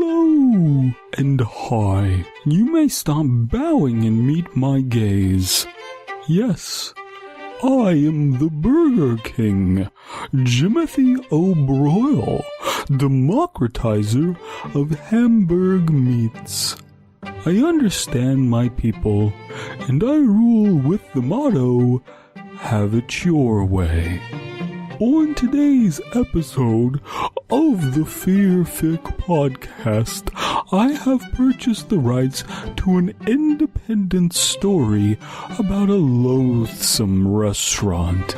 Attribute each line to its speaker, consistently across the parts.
Speaker 1: Hello and hi. You may stop bowing and meet my gaze. Yes, I am the Burger King, 𝒱𝒾𝓃𝓄𝒃, democratizer of Hamburg meats. I understand my people, and I rule with the motto, have it your way. On today's episode of the Fearfic Podcast, I have purchased the rights to an independent story about a loathsome restaurant,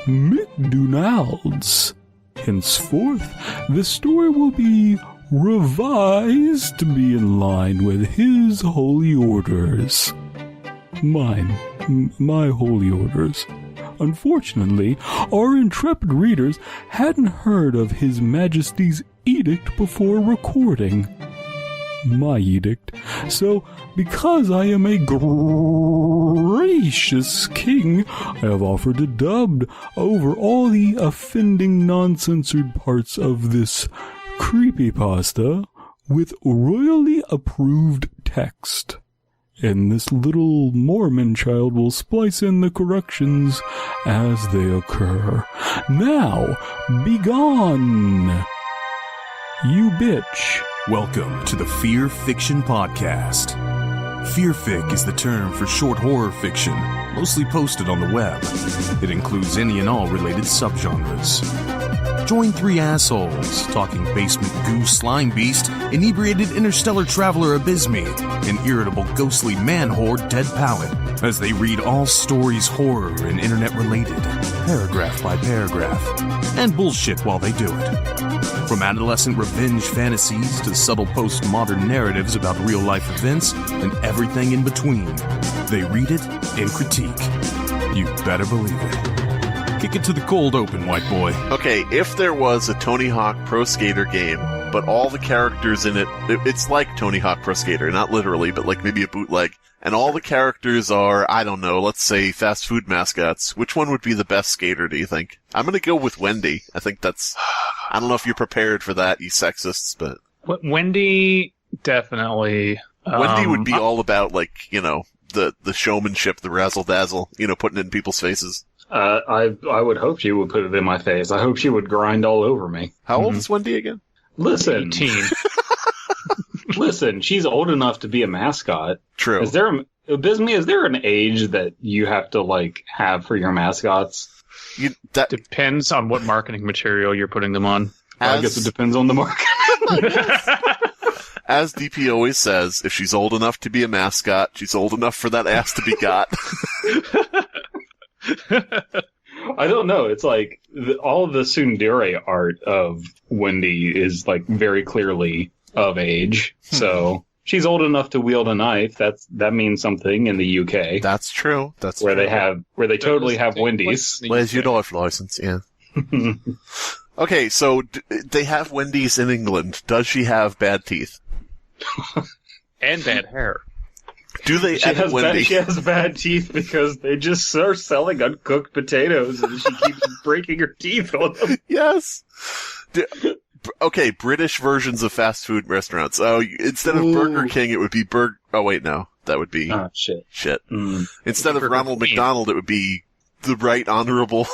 Speaker 1: McDonald's. Henceforth, the story will be revised to be in line with his holy orders. My holy orders. Unfortunately, our intrepid readers hadn't heard of His Majesty's edict before recording. My edict. So, because I am a gracious king, I have offered to dub over all the offending non-censored parts of this creepypasta with royally approved text. And this little Mormon child will splice in the corrections as they occur. Now, begone, you bitch.
Speaker 2: Welcome to the Fear Fiction Podcast. Fearfic is the term for short horror fiction, mostly posted on the web. It includes any and all related subgenres. Join three assholes talking basement goo Slimebeast, inebriated interstellar traveler Abysmii, and irritable ghostly man-whore 𝒱𝒃𝓃𝓃 as they read all stories horror and internet-related, paragraph by paragraph, and bullshit while they do it. From adolescent revenge fantasies to subtle postmodern narratives about real-life events and everything in between, they read it and critique. You better believe it. Kick it to the cold open, white boy.
Speaker 3: Okay, if there was a Tony Hawk Pro Skater game, but all the characters in it's like Tony Hawk Pro Skater, not literally, but like maybe a bootleg, and all the characters are, I don't know, let's say fast food mascots, which one would be the best skater, do you think? I'm gonna go with Wendy. I think that's, I don't know if you're prepared for that, you sexists, but...
Speaker 4: Wendy, definitely.
Speaker 3: Wendy would be all about, like, you know, the showmanship, the razzle-dazzle, you know, putting it in people's faces.
Speaker 4: I would hope she would put it in my face. I hope she would grind all over me.
Speaker 3: How old is Wendy again?
Speaker 4: Listen. 18. Listen, she's old enough to be a mascot.
Speaker 3: True.
Speaker 4: Abysmii, is there an age that you have to, like, have for your mascots?
Speaker 5: Depends on what marketing material you're putting them on.
Speaker 4: I guess it depends on the market.
Speaker 3: As DP always says, if she's old enough to be a mascot, she's old enough for that ass to be got.
Speaker 4: I don't know. It's like all of the tsundere art of Wendy is like very clearly of age. So she's old enough to wield a knife. That means something in the UK.
Speaker 3: That's true. That's
Speaker 4: where
Speaker 3: true.
Speaker 4: they totally have Wendy's.
Speaker 3: Where's your knife license? Yeah. Okay, so they have Wendy's in England. Does she have bad teeth?
Speaker 5: And bad hair.
Speaker 3: Do they edit Wendy?
Speaker 4: She has bad teeth because they just are selling uncooked potatoes and she keeps breaking her teeth on them.
Speaker 3: Yes. Okay, British versions of fast food restaurants. Oh, instead of Burger King, it would be Oh, wait, no. That would be...
Speaker 4: Oh, shit.
Speaker 3: Instead of Ronald McDonald, it would be the Right Honorable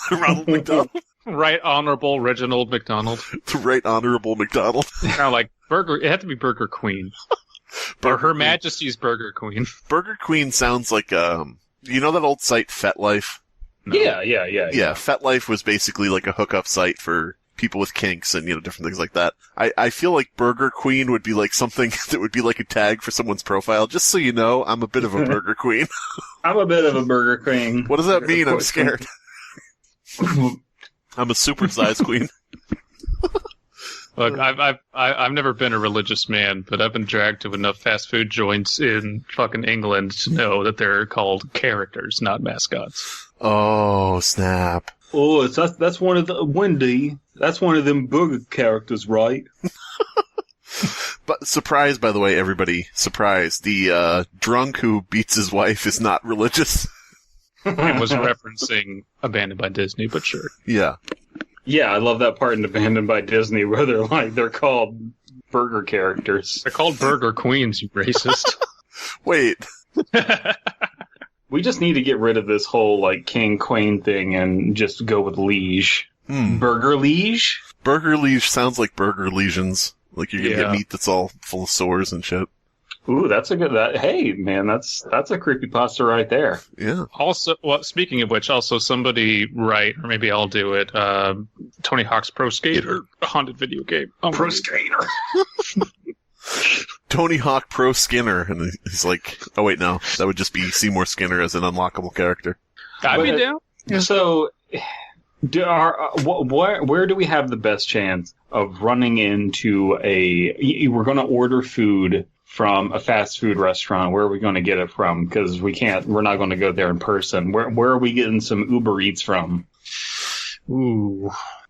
Speaker 3: Ronald McDonald.
Speaker 5: Right Honorable Reginald McDonald.
Speaker 3: The Right Honorable McDonald.
Speaker 5: Kind of like Burger... It had to be Burger Queen. Or Her Majesty's Burger Queen.
Speaker 3: Burger Queen sounds like, you know that old site, FetLife?
Speaker 4: No. Yeah.
Speaker 3: Yeah, FetLife was basically like a hookup site for people with kinks and, you know, different things like that. I feel like Burger Queen would be like something that would be like a tag for someone's profile. Just so you know, I'm a bit of a Burger Queen.
Speaker 4: I'm a bit of a Burger Queen.
Speaker 3: What does that mean? I'm scared. I'm a supersized queen.
Speaker 5: Look, I've never been a religious man, but I've been dragged to enough fast food joints in fucking England to know that they're called characters, not mascots.
Speaker 3: Oh, snap.
Speaker 4: Oh, that's one of the Wendy. That's one of them burger characters, right?
Speaker 3: But surprise, by the way, everybody. Surprise. The drunk who beats his wife is not religious.
Speaker 5: It was referencing Abandoned by Disney, but sure.
Speaker 3: Yeah.
Speaker 4: Yeah, I love that part in Abandoned by Disney where they're called burger characters.
Speaker 5: They're called burger queens, you racist.
Speaker 3: Wait.
Speaker 4: We just need to get rid of this whole, like, king, queen thing and just go with liege. Burger liege?
Speaker 3: Burger liege sounds like burger lesions. Like you're gonna get meat that's all full of sores and shit.
Speaker 4: Ooh, that's a good... hey, man, that's a creepypasta right there.
Speaker 3: Yeah.
Speaker 5: Also, well, speaking of which, also somebody write, or maybe I'll do it, Tony Hawk's Pro Skater, a haunted video game. Oh,
Speaker 4: Pro Skater.
Speaker 3: Tony Hawk Pro Skinner, and he's like, oh wait, no, that would just be Seymour Skinner as an unlockable character.
Speaker 5: I'd be down.
Speaker 4: So, where do we have the best chance of running into we're going to order food from a fast food restaurant? Where are we going to get it from? Because we're not going to go there in person. Where are we getting some Uber Eats from?
Speaker 5: Ooh.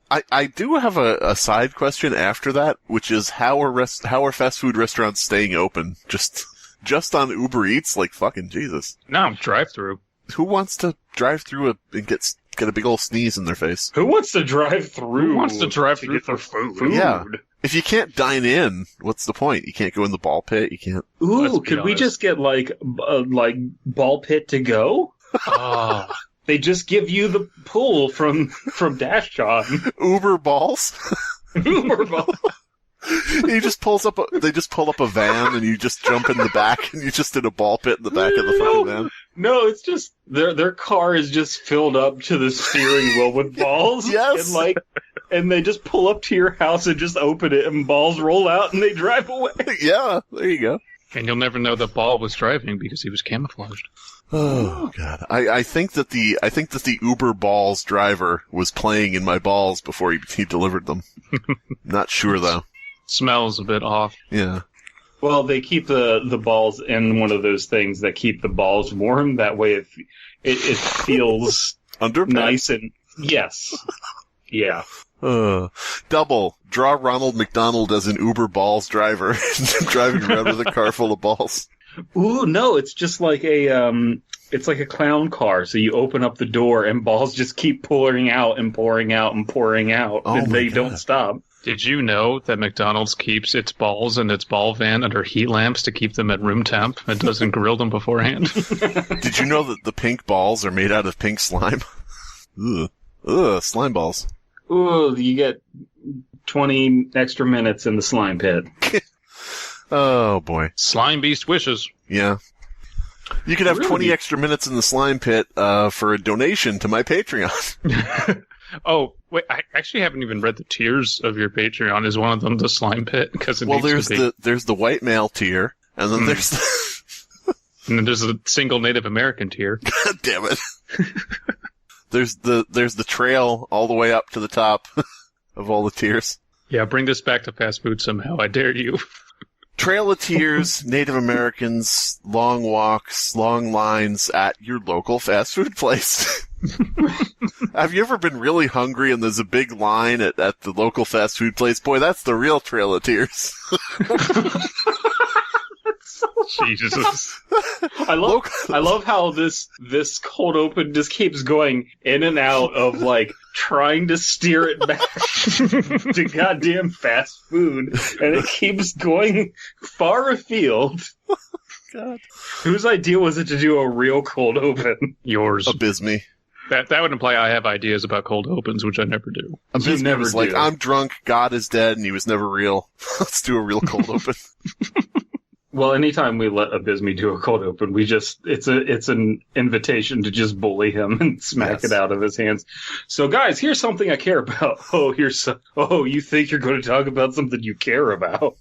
Speaker 3: I do have a side question after that, which is how are fast food restaurants staying open? Just on Uber Eats? Like fucking Jesus.
Speaker 5: No, drive-through.
Speaker 3: Who wants to drive through and get a big old sneeze in their face?
Speaker 4: Who wants to drive through?
Speaker 5: Who wants to drive through for food?
Speaker 3: Yeah. If you can't dine in, what's the point? You can't go in the ball pit. You can't.
Speaker 4: Ooh, could we just get like ball pit to go?
Speaker 5: Oh.
Speaker 4: They just give you the pool from Dash John.
Speaker 3: Uber balls?
Speaker 4: Uber balls.
Speaker 3: They just pull up a van and you just jump in the back and you just in a ball pit in the back of the fucking van.
Speaker 4: No, it's just their car is just filled up to the steering wheel with balls.
Speaker 3: Yes.
Speaker 4: And they just pull up to your house and just open it and balls roll out and they drive away.
Speaker 3: Yeah, there you go.
Speaker 5: And you'll never know that Ball was driving because he was camouflaged.
Speaker 3: Oh God! I think that the Uber Balls driver was playing in my balls before he delivered them. Not sure though.
Speaker 5: Smells a bit off.
Speaker 3: Yeah.
Speaker 4: Well, they keep the balls in one of those things that keep the balls warm. That way, it feels nice and yes, yeah.
Speaker 3: Double. Draw Ronald McDonald as an Uber Balls driver, driving around with a car full of balls.
Speaker 4: Ooh, no, it's just like it's like a clown car. So you open up the door and balls just keep pouring out and pouring out and pouring out, and they don't stop.
Speaker 5: Did you know that McDonald's keeps its balls in its ball van under heat lamps to keep them at room temp? It doesn't grill them beforehand.
Speaker 3: Did you know that the pink balls are made out of pink slime? Ugh, slime balls.
Speaker 4: Ooh, you get 20 extra minutes in the slime pit.
Speaker 3: Oh, boy.
Speaker 5: Slimebeast wishes.
Speaker 3: Yeah. You could have 20 extra minutes in the slime pit for a donation to my Patreon.
Speaker 5: Oh, wait, I actually haven't even read the tiers of your Patreon. Is one of them the slime pit? Because
Speaker 3: there's the white male tier, and then there's
Speaker 5: and then there's a single Native American tier.
Speaker 3: God damn it. There's the trail all the way up to the top of all the tiers.
Speaker 5: Yeah, bring this back to fast food somehow. I dare you.
Speaker 3: Trail of Tears, Native Americans, long walks, long lines at your local fast food place. Have you ever been really hungry and there's a big line at the local fast food place? Boy, that's the real Trail of Tears.
Speaker 5: Jesus.
Speaker 4: I love how this cold open just keeps going in and out of like trying to steer it back to goddamn fast food, and it keeps going far afield.
Speaker 3: God.
Speaker 4: Whose idea was it to do a real cold open?
Speaker 5: Yours.
Speaker 3: Abysmii.
Speaker 5: That would imply I have ideas about cold opens, which I never do.
Speaker 3: Abysmii was like, I'm drunk, God is dead, and he was never real. Let's do a real cold open.
Speaker 4: Well, anytime we let Abysmii do a cold open, it's an invitation to just bully him and smack it out of his hands. So, guys, here's something I care about. You think you're going to talk about something you care about?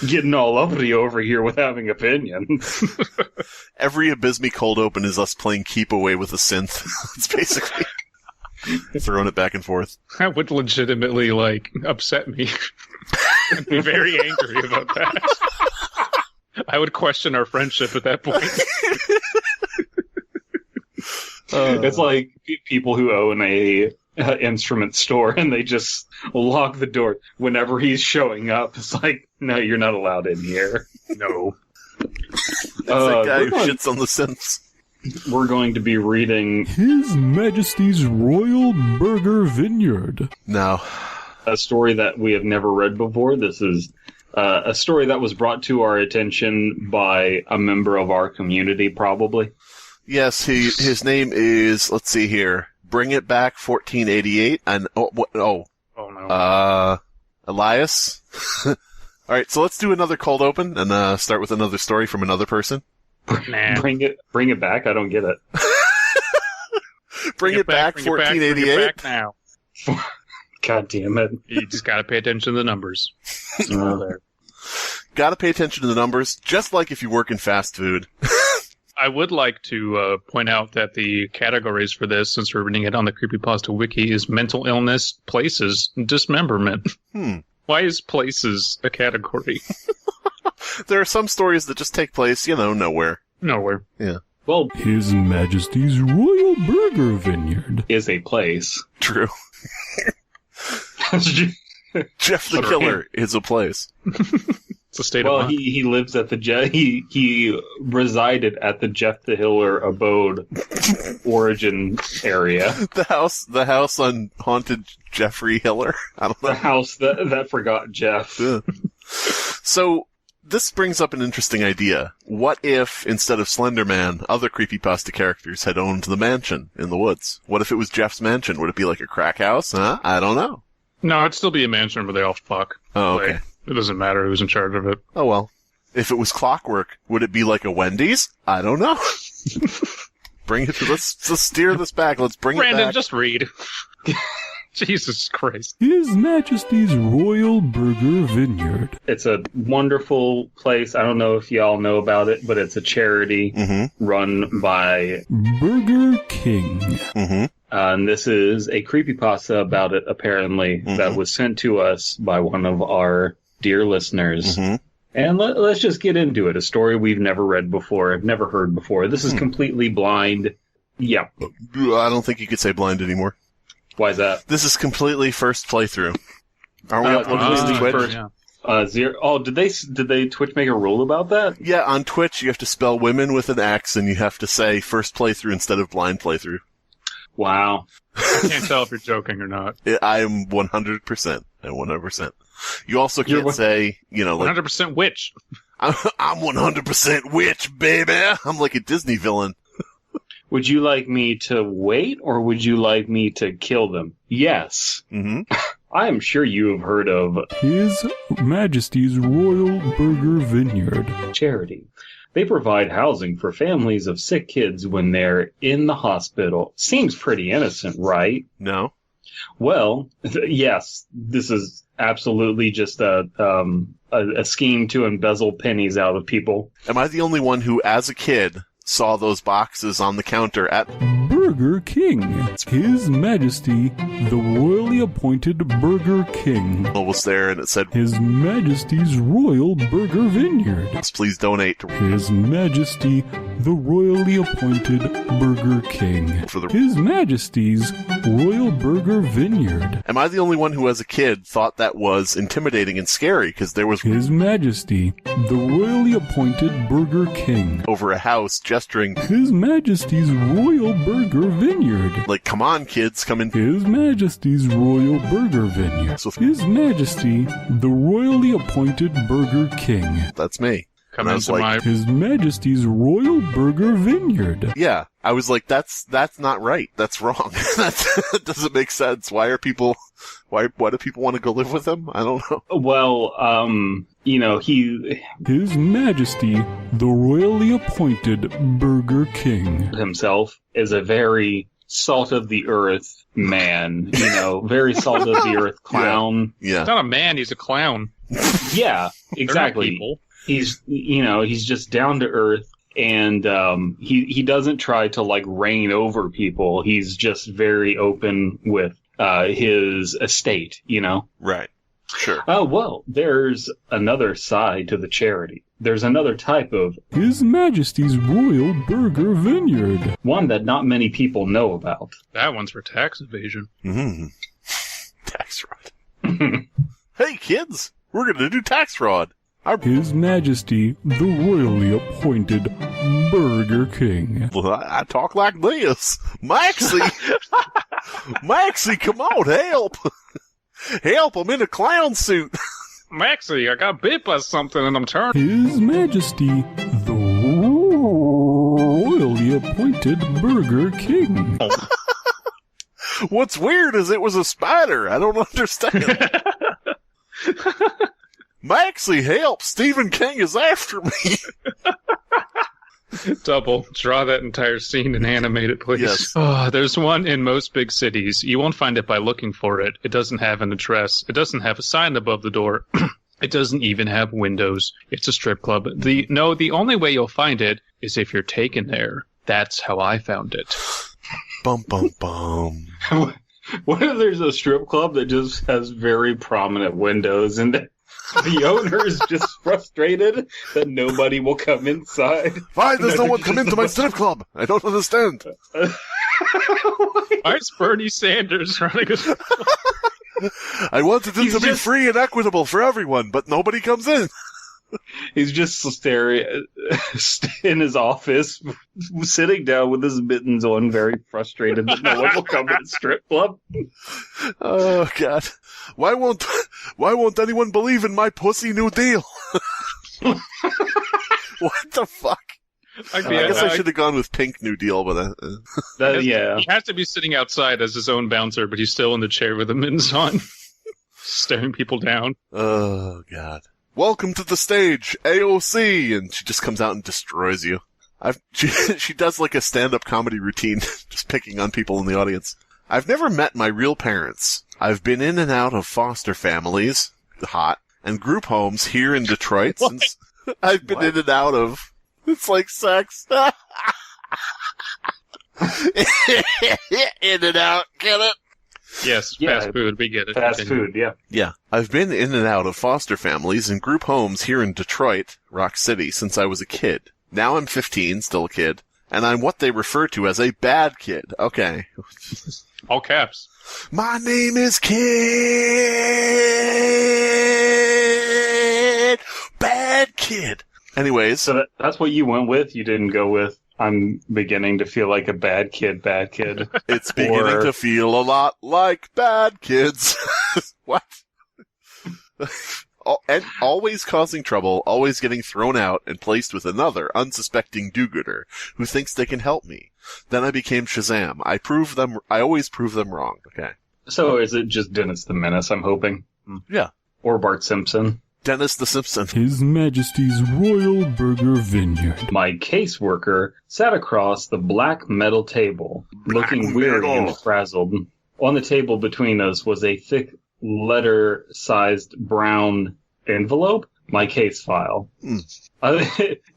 Speaker 4: Getting all uppity over here with having opinions.
Speaker 3: Every Abysmii cold open is us playing keep away with a synth. It's basically throwing it back and forth.
Speaker 5: That would legitimately, upset me. I'd be very angry about that. I would question our friendship at that point.
Speaker 4: It's like people who own a instrument store and they just lock the door whenever he's showing up. It's like, no, you're not allowed in here. No.
Speaker 3: It's that guy who shits on the synths.
Speaker 4: We're going to be reading
Speaker 1: His Majesty's Royal Burger Vineyard.
Speaker 3: No.
Speaker 4: a story that we have never read before. This is a story that was brought to our attention by a member of our community, probably.
Speaker 3: Yes, his name is, let's see here, Bring It Back 1488, and,
Speaker 5: Oh no.
Speaker 3: Elias? Alright, so let's do another cold open, and start with another story from another person.
Speaker 5: Nah.
Speaker 4: Bring it back? I don't get it.
Speaker 3: Bring it back 1488?
Speaker 5: Bring it back now.
Speaker 4: God damn it.
Speaker 5: You just gotta pay attention to the numbers.
Speaker 4: There.
Speaker 3: Gotta pay attention to the numbers, just like if you work in fast food.
Speaker 5: I would like to point out that the categories for this, since we're reading it on the Creepypasta wiki, is mental illness, places, dismemberment. Why is places a category?
Speaker 3: There are some stories that just take place, nowhere.
Speaker 5: Nowhere.
Speaker 3: Yeah.
Speaker 4: Well,
Speaker 1: His Majesty's Royal Burger Vineyard.
Speaker 4: is a place.
Speaker 3: True. Jeff the Killer is a place.
Speaker 5: It's a state
Speaker 4: Well,
Speaker 5: of mind.
Speaker 4: he lives at the he resided at the Jeff the Hiller abode origin area.
Speaker 3: The house on haunted Jeffrey Hiller. I don't
Speaker 4: The
Speaker 3: know.
Speaker 4: house that forgot Jeff.
Speaker 3: Yeah. So, this brings up an interesting idea. What if, instead of Slender Man, other creepypasta characters had owned the mansion in the woods? What if it was Jeff's mansion? Would it be like a crack house? Huh? I don't know.
Speaker 5: No, it'd still be a mansion where they all fuck.
Speaker 3: Oh, okay.
Speaker 5: Like, it doesn't matter who's in charge of it.
Speaker 3: Oh well. If it was Clockwork, would it be like a Wendy's? I don't know. Let's steer this back. Let's bring it
Speaker 5: Brandon,
Speaker 3: back.
Speaker 5: just read. Jesus Christ.
Speaker 1: His Majesty's Royal Burger Vineyard.
Speaker 4: It's a wonderful place. I don't know if y'all know about it, but it's a charity run by...
Speaker 1: Burger King.
Speaker 3: Mm-hmm.
Speaker 4: and this is a creepypasta about it, apparently, that was sent to us by one of our dear listeners. And let's just get into it. A story we've never read before, I've never heard before. This is completely blind. Yeah.
Speaker 3: I don't think you could say blind anymore.
Speaker 4: Why is that?
Speaker 3: This is completely first playthrough. Are we uploading this to Twitch?
Speaker 4: first-
Speaker 5: Yeah.
Speaker 4: Zero. Oh, did they Twitch make a rule about that?
Speaker 3: Yeah, on Twitch you have to spell women with an X, and you have to say first playthrough instead of blind playthrough.
Speaker 4: Wow.
Speaker 5: I can't tell if you're joking or not.
Speaker 3: I am 100%. I'm 100%. You also
Speaker 4: You're
Speaker 3: can't say, like,
Speaker 5: 100% witch.
Speaker 3: I'm 100% witch, baby. I'm like a Disney villain.
Speaker 4: Would you like me to wait, or would you like me to kill them? Yes.
Speaker 3: Mm-hmm.
Speaker 4: I am sure you have heard of
Speaker 1: His Majesty's Royal Burger Vineyard.
Speaker 4: charity. They provide housing for families of sick kids when they're in the hospital. Seems pretty innocent, right?
Speaker 3: No.
Speaker 4: Well, yes, this is absolutely just a scheme to embezzle pennies out of people.
Speaker 3: Am I the only one who, as a kid, saw those boxes on the counter at...
Speaker 1: Burger King. His Majesty, the royally appointed Burger King.
Speaker 3: was there, and it said,
Speaker 1: His Majesty's Royal Burger Vineyard.
Speaker 3: please donate to...
Speaker 1: His Majesty, the royally appointed Burger King.
Speaker 3: For the...
Speaker 1: His Majesty's Royal Burger Vineyard.
Speaker 3: Am I the only one who, as a kid, thought that was intimidating and scary? Because there was...
Speaker 1: His Majesty, the royally appointed Burger King.
Speaker 3: over a house gesturing,
Speaker 1: His Majesty's Royal Burger Vineyard.
Speaker 3: like, come on, kids, come in.
Speaker 1: His Majesty's Royal Burger Vineyard.
Speaker 3: So-
Speaker 1: His Majesty, the royally appointed Burger King.
Speaker 3: That's me.
Speaker 5: Come
Speaker 3: And I was
Speaker 5: into
Speaker 3: like,
Speaker 5: my...
Speaker 1: His Majesty's Royal Burger Vineyard.
Speaker 3: Yeah, I was like, that's not right. That's wrong. That doesn't make sense. Why do people want to go live with him? I don't know.
Speaker 4: Well, he
Speaker 1: His Majesty, the royally appointed Burger King.
Speaker 4: himself is a very salt of the earth man, very salt of the earth clown.
Speaker 5: He's
Speaker 3: Yeah.
Speaker 5: not a man, he's a clown.
Speaker 4: Yeah,
Speaker 5: They're not
Speaker 4: exactly.
Speaker 5: people.
Speaker 4: He's just down to earth, and he doesn't try to like reign over people. He's just very open with his estate,
Speaker 3: Right. Sure.
Speaker 4: Oh, well, there's another side to the charity. There's another type of
Speaker 1: His Majesty's Royal Burger Vineyard.
Speaker 4: one that not many people know about.
Speaker 5: That one's for tax evasion.
Speaker 3: Mm-hmm. Tax fraud. Hey, kids, we're gonna do tax fraud.
Speaker 1: His Majesty, the royally appointed Burger King.
Speaker 3: Well, I talk like this. Maxie! Maxie, come on, help! Help, I'm in a clown suit.
Speaker 5: Maxie, I got bit by something and I'm turning.
Speaker 1: His Majesty, the royally appointed Burger King.
Speaker 3: What's weird is it was a spider. I don't understand. Maxie, help! Stephen King is after me.
Speaker 5: Double. Draw that entire scene and animate it, please.
Speaker 3: Yes.
Speaker 5: Oh, there's one in most big cities. You won't find it by looking for it. It doesn't have an address. It doesn't have a sign above the door. It doesn't even have windows. It's a strip club. The only way you'll find it is if you're taken there. That's how I found it.
Speaker 3: Bum, bum, bum.
Speaker 4: What if there's a strip club that just has very prominent windows and the owner is just frustrated that nobody will come inside?
Speaker 3: Why does no one come into my strip club? I don't understand.
Speaker 5: Why is Bernie Sanders running a strip club?
Speaker 3: I wanted it to be free and equitable for everyone, but nobody comes in.
Speaker 4: He's just staring in his office, sitting down with his mittens on, very frustrated that no one will come to the strip club.
Speaker 3: Oh, God. Why won't anyone believe in my pussy New Deal? What the fuck? I guess I should have gone with Pink New Deal, but
Speaker 4: yeah.
Speaker 5: He has to be sitting outside as his own bouncer, but he's still in the chair with the mittens on, staring people down.
Speaker 3: Oh, God. Welcome to the stage, AOC, and she just comes out and destroys you. She does like a stand-up comedy routine, just picking on people in the audience. I've never met my real parents. I've been in and out of foster families, hot, and group homes here in Detroit since I've been in and out of. It's like sex. In and out, get it?
Speaker 5: Yes,
Speaker 4: Yeah,
Speaker 5: fast food, we get it.
Speaker 4: Fast
Speaker 5: Continue.
Speaker 4: food, yeah.
Speaker 3: Yeah. I've been in and out of foster families and group homes here in Detroit, Rock City, since I was a kid. Now I'm 15, still a kid, and I'm what they refer to as a bad kid. Okay.
Speaker 5: All caps.
Speaker 3: My name is Kid. Bad kid. Anyways.
Speaker 4: So that's what you went with? You didn't go with, I'm beginning to feel like a bad kid.
Speaker 3: It's beginning to feel a lot like bad kids. What? And always causing trouble, always getting thrown out and placed with another unsuspecting do-gooder who thinks they can help me. Then I became Shazam. I always prove them wrong. Okay.
Speaker 4: So is it just Dennis the Menace, I'm hoping?
Speaker 3: Yeah.
Speaker 4: Or Bart Simpson?
Speaker 3: Dennis the Simpson.
Speaker 1: His Majesty's Royal Burger Vineyard.
Speaker 4: My caseworker sat across the black metal table, looking weary and frazzled. On the table between us was a thick letter-sized brown envelope, my case file. Is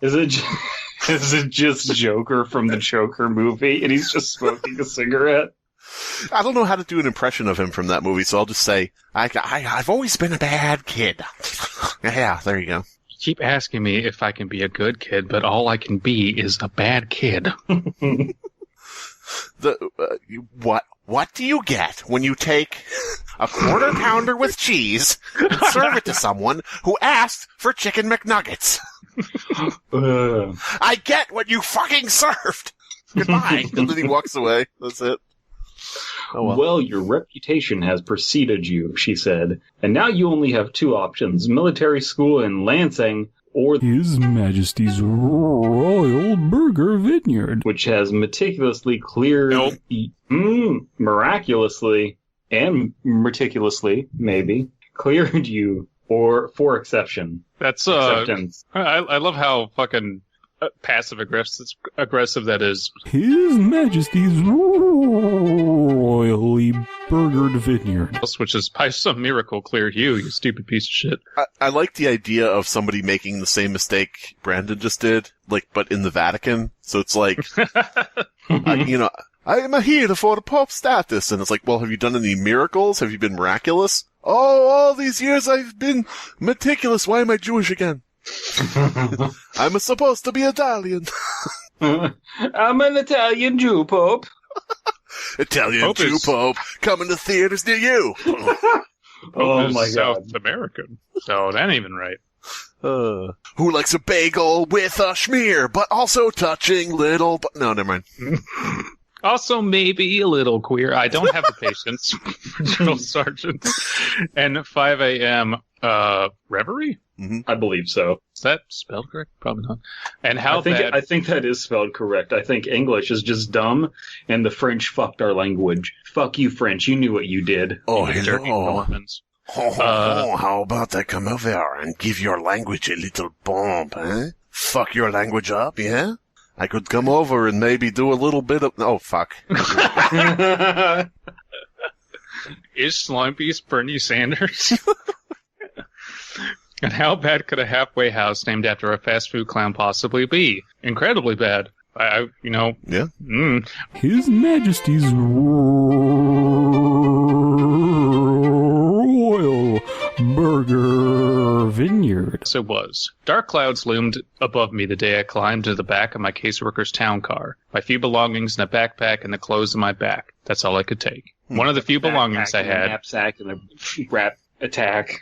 Speaker 4: it just Joker from the Joker movie, and he's just smoking a cigarette?
Speaker 3: I don't know how to do an impression of him from that movie, so I'll just say, I've always been a bad kid. Yeah, there you go.
Speaker 5: You keep asking me if I can be a good kid, but all I can be is a bad kid.
Speaker 3: What do you get when you take a quarter pounder with cheese and serve it to someone who asked for chicken McNuggets? I get what you fucking served. Goodbye. And then he walks away. That's it. Oh,
Speaker 4: well, your reputation has preceded you, she said, and now you only have two options, military school in Lansing or
Speaker 1: His Majesty's Royal Burger Vineyard,
Speaker 4: which has meticulously cleared, miraculously and meticulously, maybe, cleared you for exception.
Speaker 5: That's
Speaker 4: Acceptance.
Speaker 5: I love how fucking passive aggressive that is.
Speaker 1: His Majesty's Royally Burgered Vineyard,
Speaker 5: Which is by some miracle cleared you stupid piece of shit.
Speaker 3: I like the idea of somebody making the same mistake Brandon just did, but in the Vatican. So it's like, I am here for the Pope status. And it's like, well, have you done any miracles? Have you been miraculous? Oh, all these years I've been meticulous. Why am I Jewish again? I'm supposed to be Italian.
Speaker 4: I'm an Italian Jew, Pope.
Speaker 3: Italian Pope Jew Pope coming to theaters near you.
Speaker 4: Oh my God.
Speaker 5: South American, so that ain't even right.
Speaker 3: Who likes a bagel with a schmear, but also touching little... No, never mind.
Speaker 5: Also, maybe a little queer. I don't have the patience for drill sergeants. And 5 a.m. Reverie?
Speaker 3: Mm-hmm.
Speaker 4: I believe so.
Speaker 5: Is that spelled correct? Probably not. And how
Speaker 4: I think that is spelled correct. I think English is just dumb, and the French fucked our language. Fuck you, French. You knew what you did.
Speaker 3: Oh,
Speaker 5: you dirty Normans.
Speaker 3: How about I come over and give your language a little bump, eh? Fuck your language up, yeah? I could come over and maybe do a little bit of... Oh, fuck.
Speaker 5: Is Slimebeast Bernie Sanders? And how bad could a halfway house named after a fast food clown possibly be? Incredibly bad. Yeah.
Speaker 1: His Majesty's Royal Burger Vineyard.
Speaker 5: So it was. Dark clouds loomed above me the day I climbed into the back of my caseworker's town car. My few belongings in a backpack and the clothes on my back. That's all I could take. One of the few belongings I had.
Speaker 4: A knapsack and a wrap attack.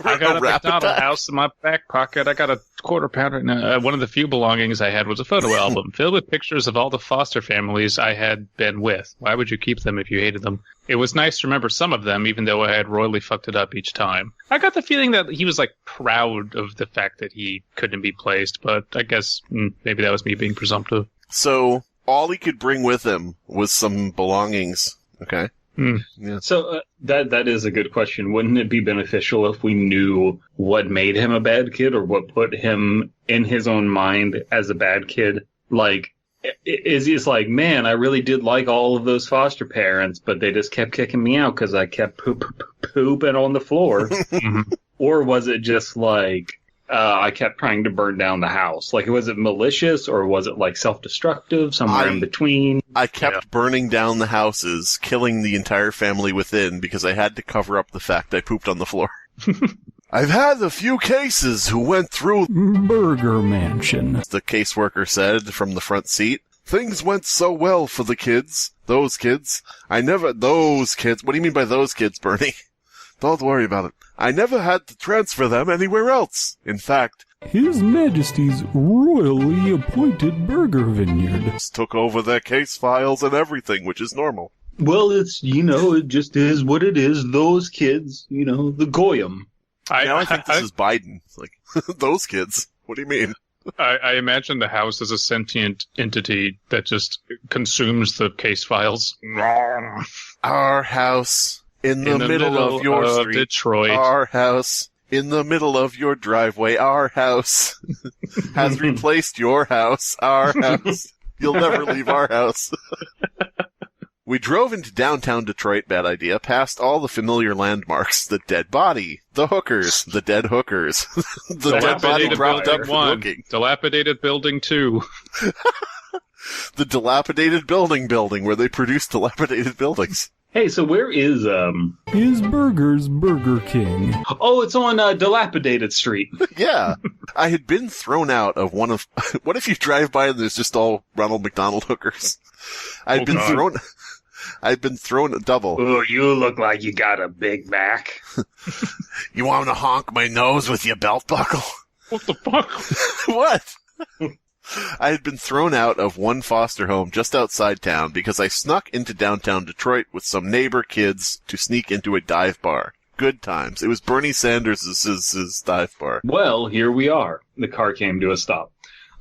Speaker 5: I got a McDonald House in my back pocket. I got a quarter pounder. One of the few belongings I had was a photo album filled with pictures of all the foster families I had been with. Why would you keep them if you hated them? It was nice to remember some of them, even though I had royally fucked it up each time. I got the feeling that he was, proud of the fact that he couldn't be placed, but I guess maybe that was me being presumptive.
Speaker 3: So, all he could bring with him was some belongings. Okay.
Speaker 4: Yeah. So that is a good question. Wouldn't it be beneficial if we knew what made him a bad kid or what put him in his own mind as a bad kid? Is he like, man, I really did like all of those foster parents, but they just kept kicking me out because I kept pooping on the floor? Or was it just I kept trying to burn down the house? Was it malicious or was it self-destructive, somewhere in between?
Speaker 3: I kept burning down the houses, killing the entire family within because I had to cover up the fact I pooped on the floor. I've had a few cases who went through
Speaker 1: Burger Mansion.
Speaker 3: The caseworker said from the front seat. Things went so well for the kids. Those kids. Those kids. What do you mean by those kids, Bernie? Don't worry about it. I never had to transfer them anywhere else. In fact,
Speaker 1: His Majesty's royally appointed burger vineyard
Speaker 3: took over their case files and everything, which is normal.
Speaker 4: Well, it's, it just is what it is. Those kids, the Goyim.
Speaker 3: I think this is Biden. It's those kids. What do you mean?
Speaker 5: I imagine the house as a sentient entity that just consumes the case files.
Speaker 3: Our house... In the middle of your street,
Speaker 5: Detroit.
Speaker 3: Our house. In the middle of your driveway, our house has replaced your house, our house. You'll never leave our house. We drove into downtown Detroit, bad idea, past all the familiar landmarks, the dead body, the hookers, the dead hookers, the dead body propped up for hooking.
Speaker 5: Dilapidated building 2.
Speaker 3: The dilapidated building where they produce dilapidated buildings.
Speaker 4: Hey, so where is
Speaker 1: His Burger's Burger King.
Speaker 4: Oh, it's on Dilapidated Street.
Speaker 3: Yeah. I had been thrown out of one of... What if you drive by and there's just all Ronald McDonald hookers? I'd been thrown double.
Speaker 4: Oh, you look like you got a Big Mac.
Speaker 3: You want to honk my nose with your belt buckle?
Speaker 5: What the fuck?
Speaker 3: What? I had been thrown out of one foster home just outside town because I snuck into downtown Detroit with some neighbor kids to sneak into a dive bar. Good times. It was Bernie Sanders' dive bar.
Speaker 4: Well, here we are. The car came to a stop.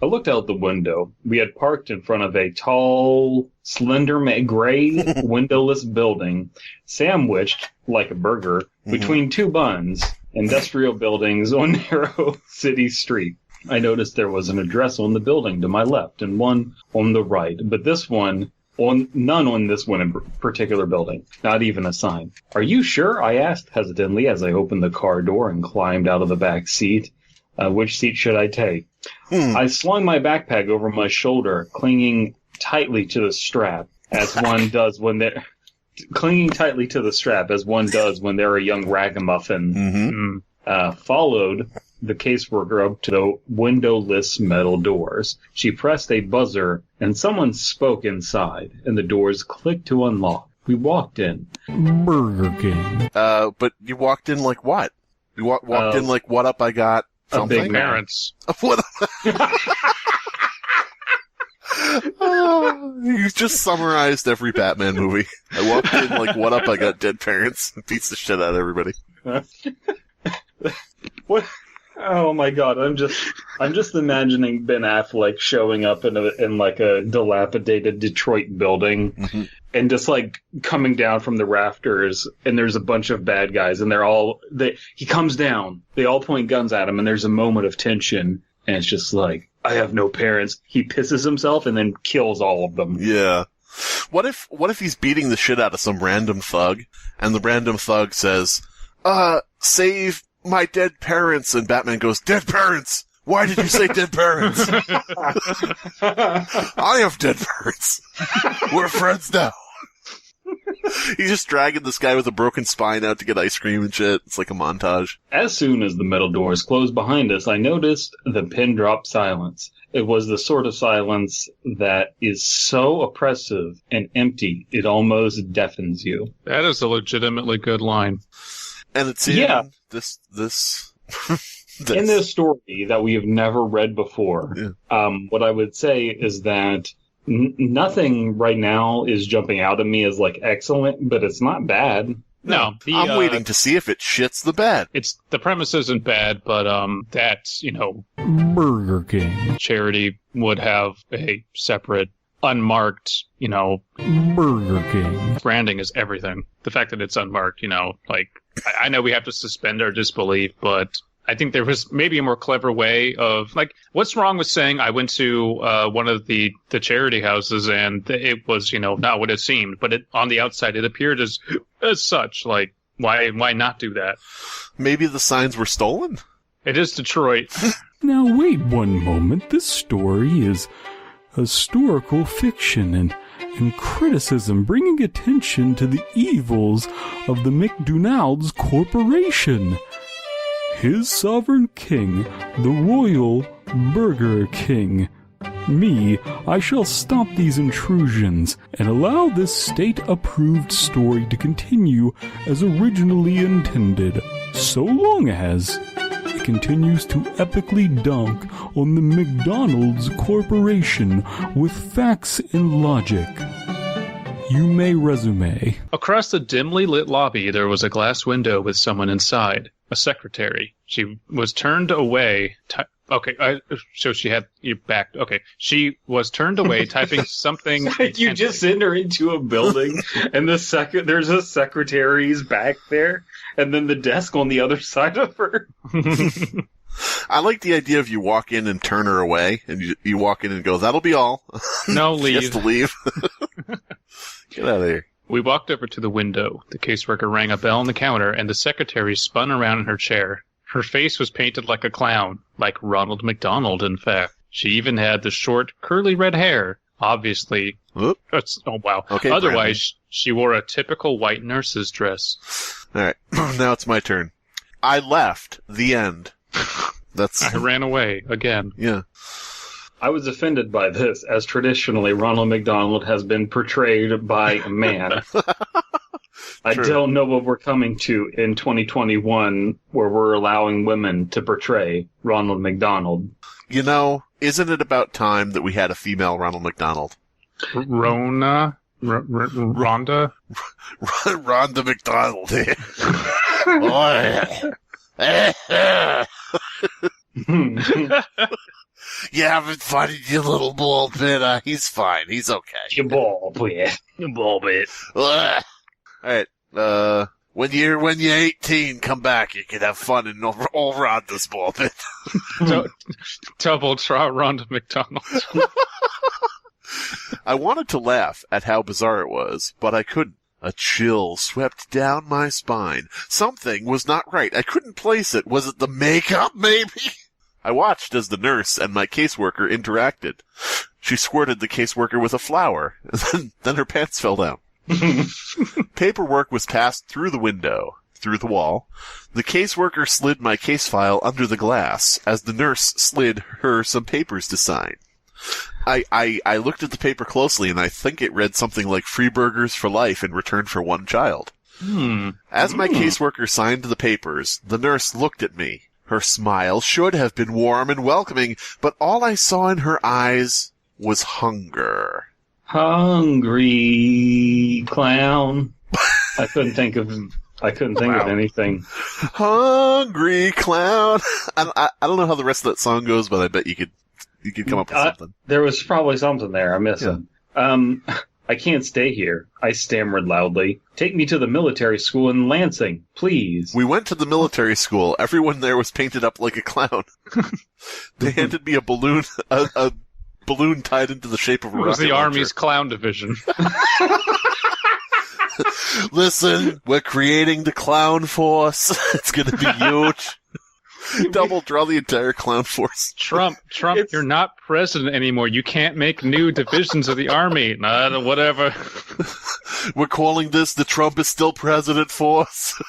Speaker 4: I looked out the window. We had parked in front of a tall, slender, gray, windowless building, sandwiched, like a burger, between two buns, industrial buildings on narrow city street. I noticed there was an address on the building to my left and one on the right, but none on this one in particular building, not even a sign. Are you sure? I asked hesitantly as I opened the car door and climbed out of the back seat. Which seat should I take? I slung my backpack over my shoulder, clinging tightly to the strap, as one does when they're a young ragamuffin. Followed the caseworker up to the windowless metal doors. She pressed a buzzer, and someone spoke inside, and the doors clicked to unlock. We walked in.
Speaker 1: Burger King.
Speaker 3: But you walked in like what? You walked in like, what up, I got something?
Speaker 4: A big parents.
Speaker 3: What You just summarized every Batman movie. I walked in like, what up, I got dead parents, and beats the shit out of everybody.
Speaker 4: What? Oh my god, I'm just imagining Ben Affleck showing up in like a dilapidated Detroit building and just like coming down from the rafters, and there's a bunch of bad guys, and he comes down, they all point guns at him, and there's a moment of tension, and it's just like, I have no parents. He pisses himself and then kills all of them.
Speaker 3: Yeah. What if he's beating the shit out of some random thug, and the random thug says, save my dead parents, and Batman goes, dead parents? Why did you say dead parents? I have dead parents. We're friends now. He's just dragging this guy with a broken spine out to get ice cream and shit. It's like a montage.
Speaker 4: As soon as the metal doors closed behind us, I noticed the pin drop silence. It was the sort of silence that is so oppressive and empty, it almost deafens you.
Speaker 5: That is a legitimately good line.
Speaker 3: And it's in this
Speaker 4: in this story that we have never read before.
Speaker 3: Yeah.
Speaker 4: What I would say is that nothing right now is jumping out at me as like excellent, but it's not bad.
Speaker 5: No,
Speaker 3: I'm waiting to see if it shits the bed.
Speaker 5: It's the premise isn't bad, but that's
Speaker 1: Burger King.
Speaker 5: charity would have a separate, unmarked,
Speaker 1: Burger King.
Speaker 5: branding is everything. The fact that it's unmarked, like I know we have to suspend our disbelief, but I think there was maybe a more clever way of, like, what's wrong with saying I went to one of the charity houses and it was, not what it seemed, but on the outside it appeared as such. Like, why not do that?
Speaker 3: Maybe the signs were stolen?
Speaker 5: It is Detroit.
Speaker 1: Now wait one moment. This story is historical fiction and criticism, bringing attention to the evils of the McDonald's Corporation. His sovereign king, the royal Burger King. Me, I shall stop these intrusions and allow this state-approved story to continue as originally intended, so long as it continues to epically dunk on the McDonald's Corporation with facts and logic. You may resume.
Speaker 5: Across the dimly lit lobby, there was a glass window with someone inside. A secretary. She was turned away. So she had you back. Okay, she was turned away, typing something.
Speaker 4: You just send her into a building, and there's a secretary's back there, and then the desk on the other side of her.
Speaker 3: I like the idea of you walk in and turn her away, and you walk in and go, that'll be all.
Speaker 5: No, leave.
Speaker 3: She has to leave. Get out of here.
Speaker 5: We walked over to the window. The caseworker rang a bell on the counter, and the secretary spun around in her chair. Her face was painted like a clown, like Ronald McDonald, in fact. She even had the short, curly red hair. Obviously.
Speaker 3: Whoop.
Speaker 5: Oh, wow.
Speaker 3: Okay,
Speaker 5: otherwise, she wore a typical white nurse's dress.
Speaker 3: All right. Now it's my turn. I left. The end.
Speaker 5: I ran away again.
Speaker 3: Yeah.
Speaker 4: I was offended by this, as traditionally Ronald McDonald has been portrayed by a man. I don't know what we're coming to in 2021 where we're allowing women to portray Ronald McDonald.
Speaker 3: Isn't it about time that we had a female Ronald McDonald?
Speaker 5: Rhonda?
Speaker 3: Rhonda McDonald. You haven't funded your little ball bit. He's fine. He's okay.
Speaker 4: Your ball bit.
Speaker 3: All right. When you're 18, come back. You can have fun in all Rhonda's ball bit.
Speaker 5: Double try Ronald McDonald.
Speaker 3: I wanted to laugh at how bizarre it was, but I couldn't. A chill swept down my spine. Something was not right. I couldn't place it. Was it the makeup, maybe? I watched as the nurse and my caseworker interacted. She squirted the caseworker with a flower, and then her pants fell down. Paperwork was passed through the window, through the wall. The caseworker slid my case file under the glass, as the nurse slid her some papers to sign. I looked at the paper closely, and I think it read something like free burgers for life in return for one child. As my caseworker signed the papers, the nurse looked at me. Her smile should have been warm and welcoming, but all I saw in her eyes was hunger.
Speaker 4: Hungry clown. I couldn't think of anything.
Speaker 3: Hungry clown. I don't know how the rest of that song goes, but I bet you could come up with something.
Speaker 4: There was probably something there. I'm missing. I can't stay here, I stammered loudly. Take me to the military school in Lansing, please.
Speaker 3: We went to the military school. Everyone there was painted up like a clown. They handed me a balloon, a balloon tied into the shape of a rocket
Speaker 5: launcher. It was the
Speaker 3: launcher.
Speaker 5: Army's clown division.
Speaker 3: Listen, we're creating the clown force. It's going to be huge. Double draw the entire clown force.
Speaker 5: Trump, you're not president anymore. You can't make new divisions of the army. Whatever.
Speaker 3: We're calling this the Trump is still president force.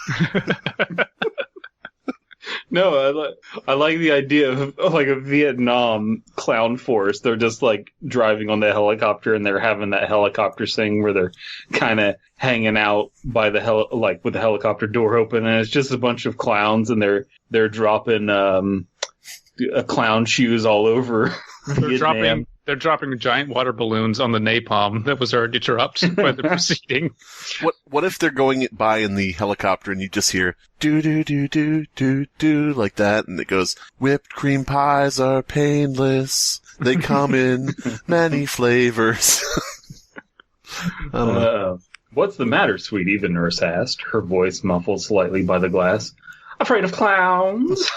Speaker 4: No, I like the idea of like a Vietnam clown force. They're just like driving on the helicopter and they're having that helicopter thing where they're kind of hanging out by the like with the helicopter door open, and it's just a bunch of clowns and they're dropping clown shoes all over.
Speaker 5: They're dropping giant water balloons on the napalm that was already dropped by the proceeding.
Speaker 3: What if they're going by in the helicopter and you just hear do do do do do do like that, and it goes, whipped cream pies are painless. They come in many flavors. I don't know.
Speaker 4: What's the matter, sweetie? The nurse asked, her voice muffled slightly by the glass. Afraid of clowns?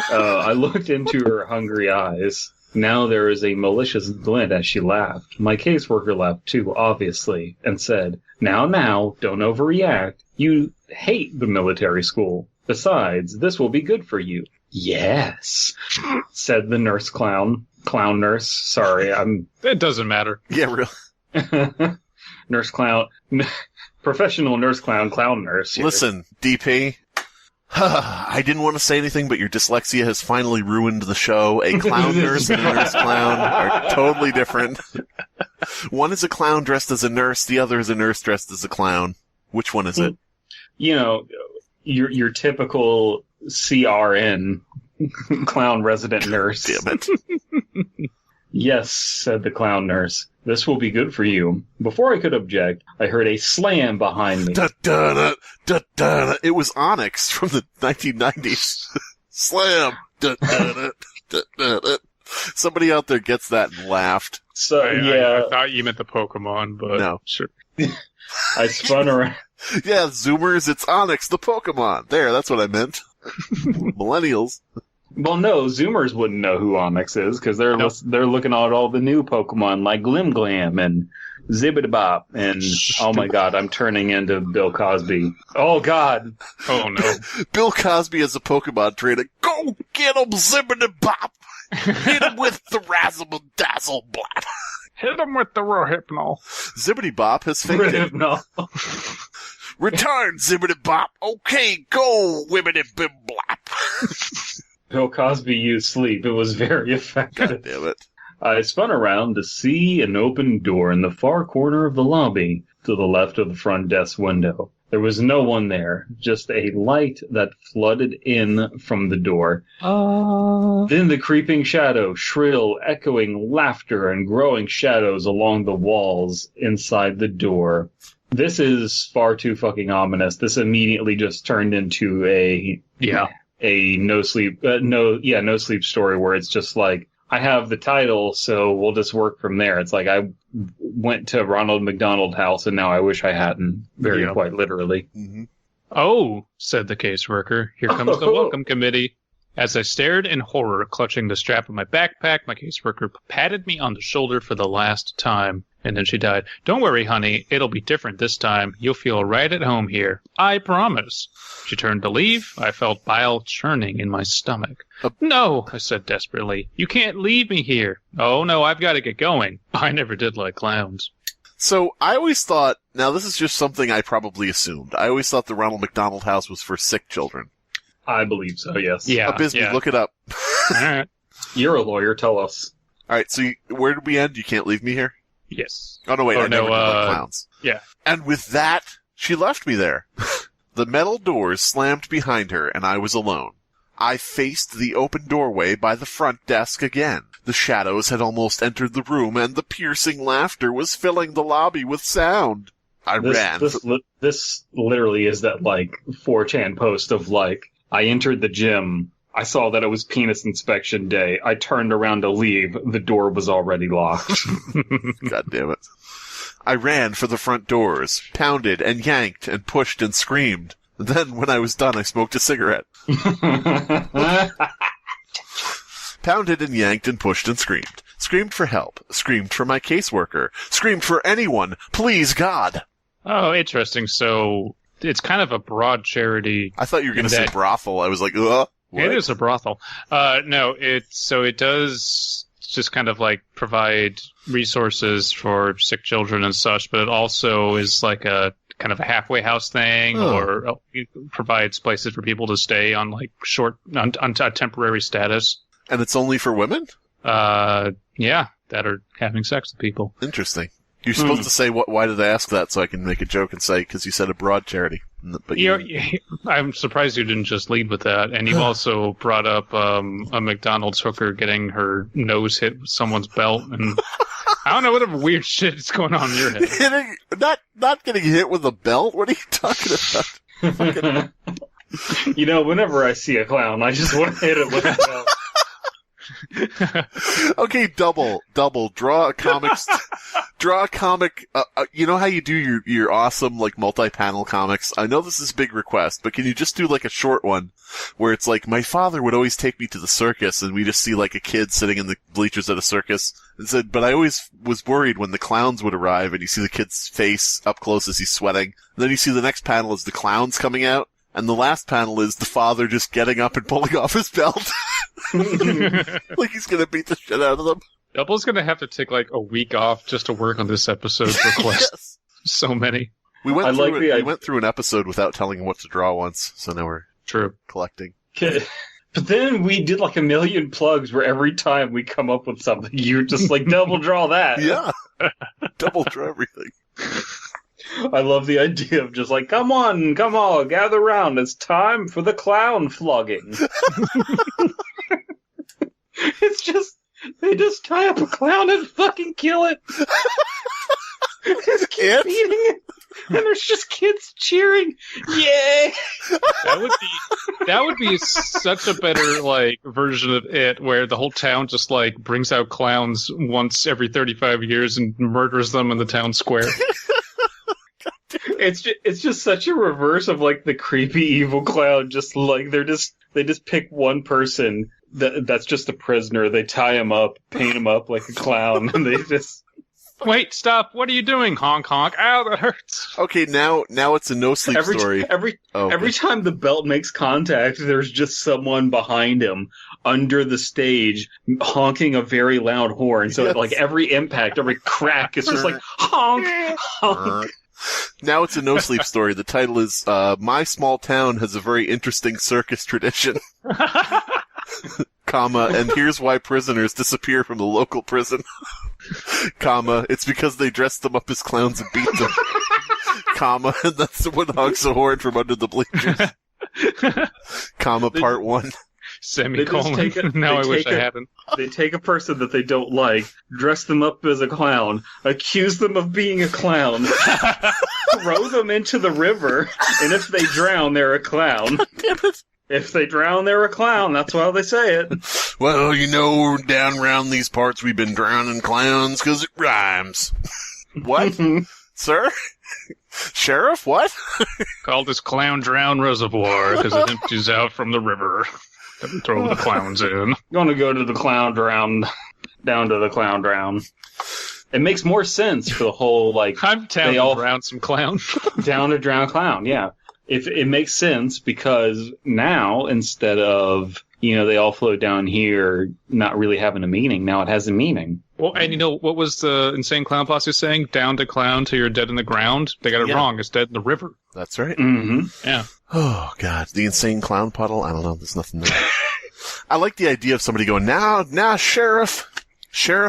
Speaker 4: I looked into her hungry eyes. Now there is a malicious glint as she laughed. My caseworker laughed too, obviously, and said, Now, don't overreact. You hate the military school. Besides, this will be good for you. Yes, said the nurse clown. Clown nurse. Sorry,
Speaker 5: It doesn't matter.
Speaker 3: Yeah, really.
Speaker 4: Nurse clown. Professional nurse clown nurse. Here.
Speaker 3: Listen, DP. I didn't want to say anything, but your dyslexia has finally ruined the show. A clown nurse and a nurse clown are totally different. One is a clown dressed as a nurse, the other is a nurse dressed as a clown. Which one is it?
Speaker 4: You know, your typical CRN, clown resident nurse.
Speaker 3: Damn it.
Speaker 4: Yes, said the clown nurse. This will be good for you. Before I could object, I heard a slam behind me.
Speaker 3: Da-da-da, da-da-da. It was Onyx from the 1990s. Slam. Da-da-da, da-da-da. Somebody out there gets that and laughed.
Speaker 4: So
Speaker 5: I thought you meant the Pokemon, but
Speaker 3: no.
Speaker 5: Sure.
Speaker 4: I spun around.
Speaker 3: Yeah, Zoomers, it's Onyx, the Pokemon. There, that's what I meant. Millennials.
Speaker 4: Well, no, Zoomers wouldn't know who Onyx is because they're looking at all the new Pokemon like Glim and Zibbidibop and oh my God, I'm turning into Bill Cosby. Oh God.
Speaker 5: Oh no.
Speaker 3: Bill Cosby as a Pokemon trainer. Go get him, Zibbidibop. Hit him with the Razzle Dazzle Blap.
Speaker 5: Hit him with the Rohypnol.
Speaker 3: Zibbidibop has fainted. Return, Zibbidibop. Okay, go, Wibbidi Bim Blap.
Speaker 4: Bill Cosby used sleep. It was very effective.
Speaker 3: God damn it.
Speaker 4: I spun around to see an open door in the far corner of the lobby to the left of the front desk window. There was no one there, just a light that flooded in from the door. Then the creeping shadow, shrill, echoing laughter and growing shadows along the walls inside the door. This is far too fucking ominous. This immediately just turned into a no sleep story where it's just like, I have the title, so we'll just work from there. It's like I went to Ronald McDonald House, and now I wish I hadn't, quite literally.
Speaker 3: Mm-hmm.
Speaker 5: Oh, said the caseworker, here comes the welcome committee. As I stared in horror, clutching the strap of my backpack, my caseworker patted me on the shoulder for the last time. And then she died. Don't worry, honey. It'll be different this time. You'll feel right at home here. I promise. She turned to leave. I felt bile churning in my stomach. No, I said desperately. You can't leave me here. Oh, no, I've got to get going. I never did like clowns.
Speaker 3: So I always thought, now this is just something I probably assumed. I always thought the Ronald McDonald House was for sick children.
Speaker 4: I believe so, yes.
Speaker 5: Yeah.
Speaker 3: Abysmii, look it up.
Speaker 5: All right.
Speaker 4: You're a lawyer. Tell us.
Speaker 3: All right, so where did we end? You can't leave me here?
Speaker 5: Yes.
Speaker 3: Oh, no, wait. I never did like clowns.
Speaker 5: Yeah.
Speaker 3: And with that, she left me there. The metal doors slammed behind her, and I was alone. I faced the open doorway by the front desk again. The shadows had almost entered the room, and the piercing laughter was filling the lobby with sound. I ran.
Speaker 4: This literally is that, 4chan post of, I entered the gym. I saw that it was penis inspection day. I turned around to leave. The door was already locked.
Speaker 3: God damn it. I ran for the front doors, pounded and yanked and pushed and screamed. Then, when I was done, I smoked a cigarette. Pounded and yanked and pushed and screamed. Screamed for help. Screamed for my caseworker. Screamed for anyone. Please, God.
Speaker 5: Oh, interesting. So, it's kind of a broad charity.
Speaker 3: I thought you were going to say brothel. I was like, what?
Speaker 5: It is a brothel. No, it does just kind of provide resources for sick children and such, but it also is like a kind of a halfway house thing, or it provides places for people to stay on on temporary status.
Speaker 3: And it's only for women?
Speaker 5: Yeah, that are having sex with people.
Speaker 3: Interesting. You're supposed to say, why did I ask that, so I can make a joke and say, because you said a broad charity. But
Speaker 5: I'm surprised you didn't just lead with that. And you've also brought up a McDonald's hooker getting her nose hit with someone's belt. And I don't know whatever weird shit is going on in your head.
Speaker 3: Not getting hit with a belt? What are you talking about?
Speaker 4: Whenever I see a clown, I just want to hit it with a belt.
Speaker 3: Okay, double. Draw a comic. You know how you do your awesome, multi-panel comics? I know this is a big request, but can you just do, a short one where it's my father would always take me to the circus, and we just see, a kid sitting in the bleachers at a circus, and said, but I always was worried when the clowns would arrive, and you see the kid's face up close as he's sweating. And then you see the next panel is the clowns coming out, and the last panel is the father just getting up and pulling off his belt. Like he's gonna beat the shit out of them.
Speaker 5: Double's gonna have to take a week off just to work on this episode's request.
Speaker 3: Yes.
Speaker 5: So many.
Speaker 3: We went through an episode without telling him what to draw once, so now we're collecting.
Speaker 4: But then we did a million plugs where every time we come up with something, you're just double draw that.
Speaker 3: Yeah. Double draw everything.
Speaker 4: I love the idea of just come on, gather round. It's time for the clown flogging. It's just, they just tie up a clown and fucking kill it. Just keep beating it. And there's just kids cheering. Yay!
Speaker 5: That would be such a better version of it, where the whole town just brings out clowns once every 35 years and murders them in the town square.
Speaker 4: It's just such a reverse of the creepy evil clown. Just they just pick one person that's just a prisoner. They tie him up, paint him up like a clown, and they just
Speaker 5: wait. Stop! What are you doing? Honk honk! Ow, that hurts.
Speaker 3: Okay, now it's a no sleep story.
Speaker 4: Every time the belt makes contact, there's just someone behind him under the stage honking a very loud horn. So every impact, every crack, it's just honk honk.
Speaker 3: Now it's a no sleep story. The title is My Small Town Has a Very Interesting Circus Tradition. Comma, and here's why prisoners disappear from the local prison. Comma, it's because they dressed them up as clowns and beat them. Comma, and that's what honks a horn from under the bleachers. Comma, part 1.
Speaker 5: Semicolon. Now I wish I hadn't.
Speaker 4: They take a person that they don't like, dress them up as a clown, accuse them of being a clown, throw them into the river, and if they drown, they're a clown.
Speaker 3: Damn it.
Speaker 4: If they drown, they're a clown. That's how they say it.
Speaker 3: Well, down around these parts we've been drowning clowns because it rhymes. What? Sir? Sheriff, what?
Speaker 5: Call this Clown Drown Reservoir because it empties out from the river. Then throw the clowns in.
Speaker 4: Gonna go to the Clown Drown. Down to the Clown Drown. It makes more sense for the whole,
Speaker 5: I'm down to drown some clown.
Speaker 4: Down to drown a clown, yeah. If it makes sense because now, instead of, they all float down here not really having a meaning, now it has a meaning.
Speaker 5: Well, and what was the Insane Clown Posse saying? Down to clown till you're dead in the ground? They got it wrong. It's dead in the river.
Speaker 3: That's right.
Speaker 4: Mm-hmm.
Speaker 5: Yeah.
Speaker 3: Oh, God. The Insane Clown Puddle? I don't know. There's nothing there. I like the idea of somebody going, now, Sheriff,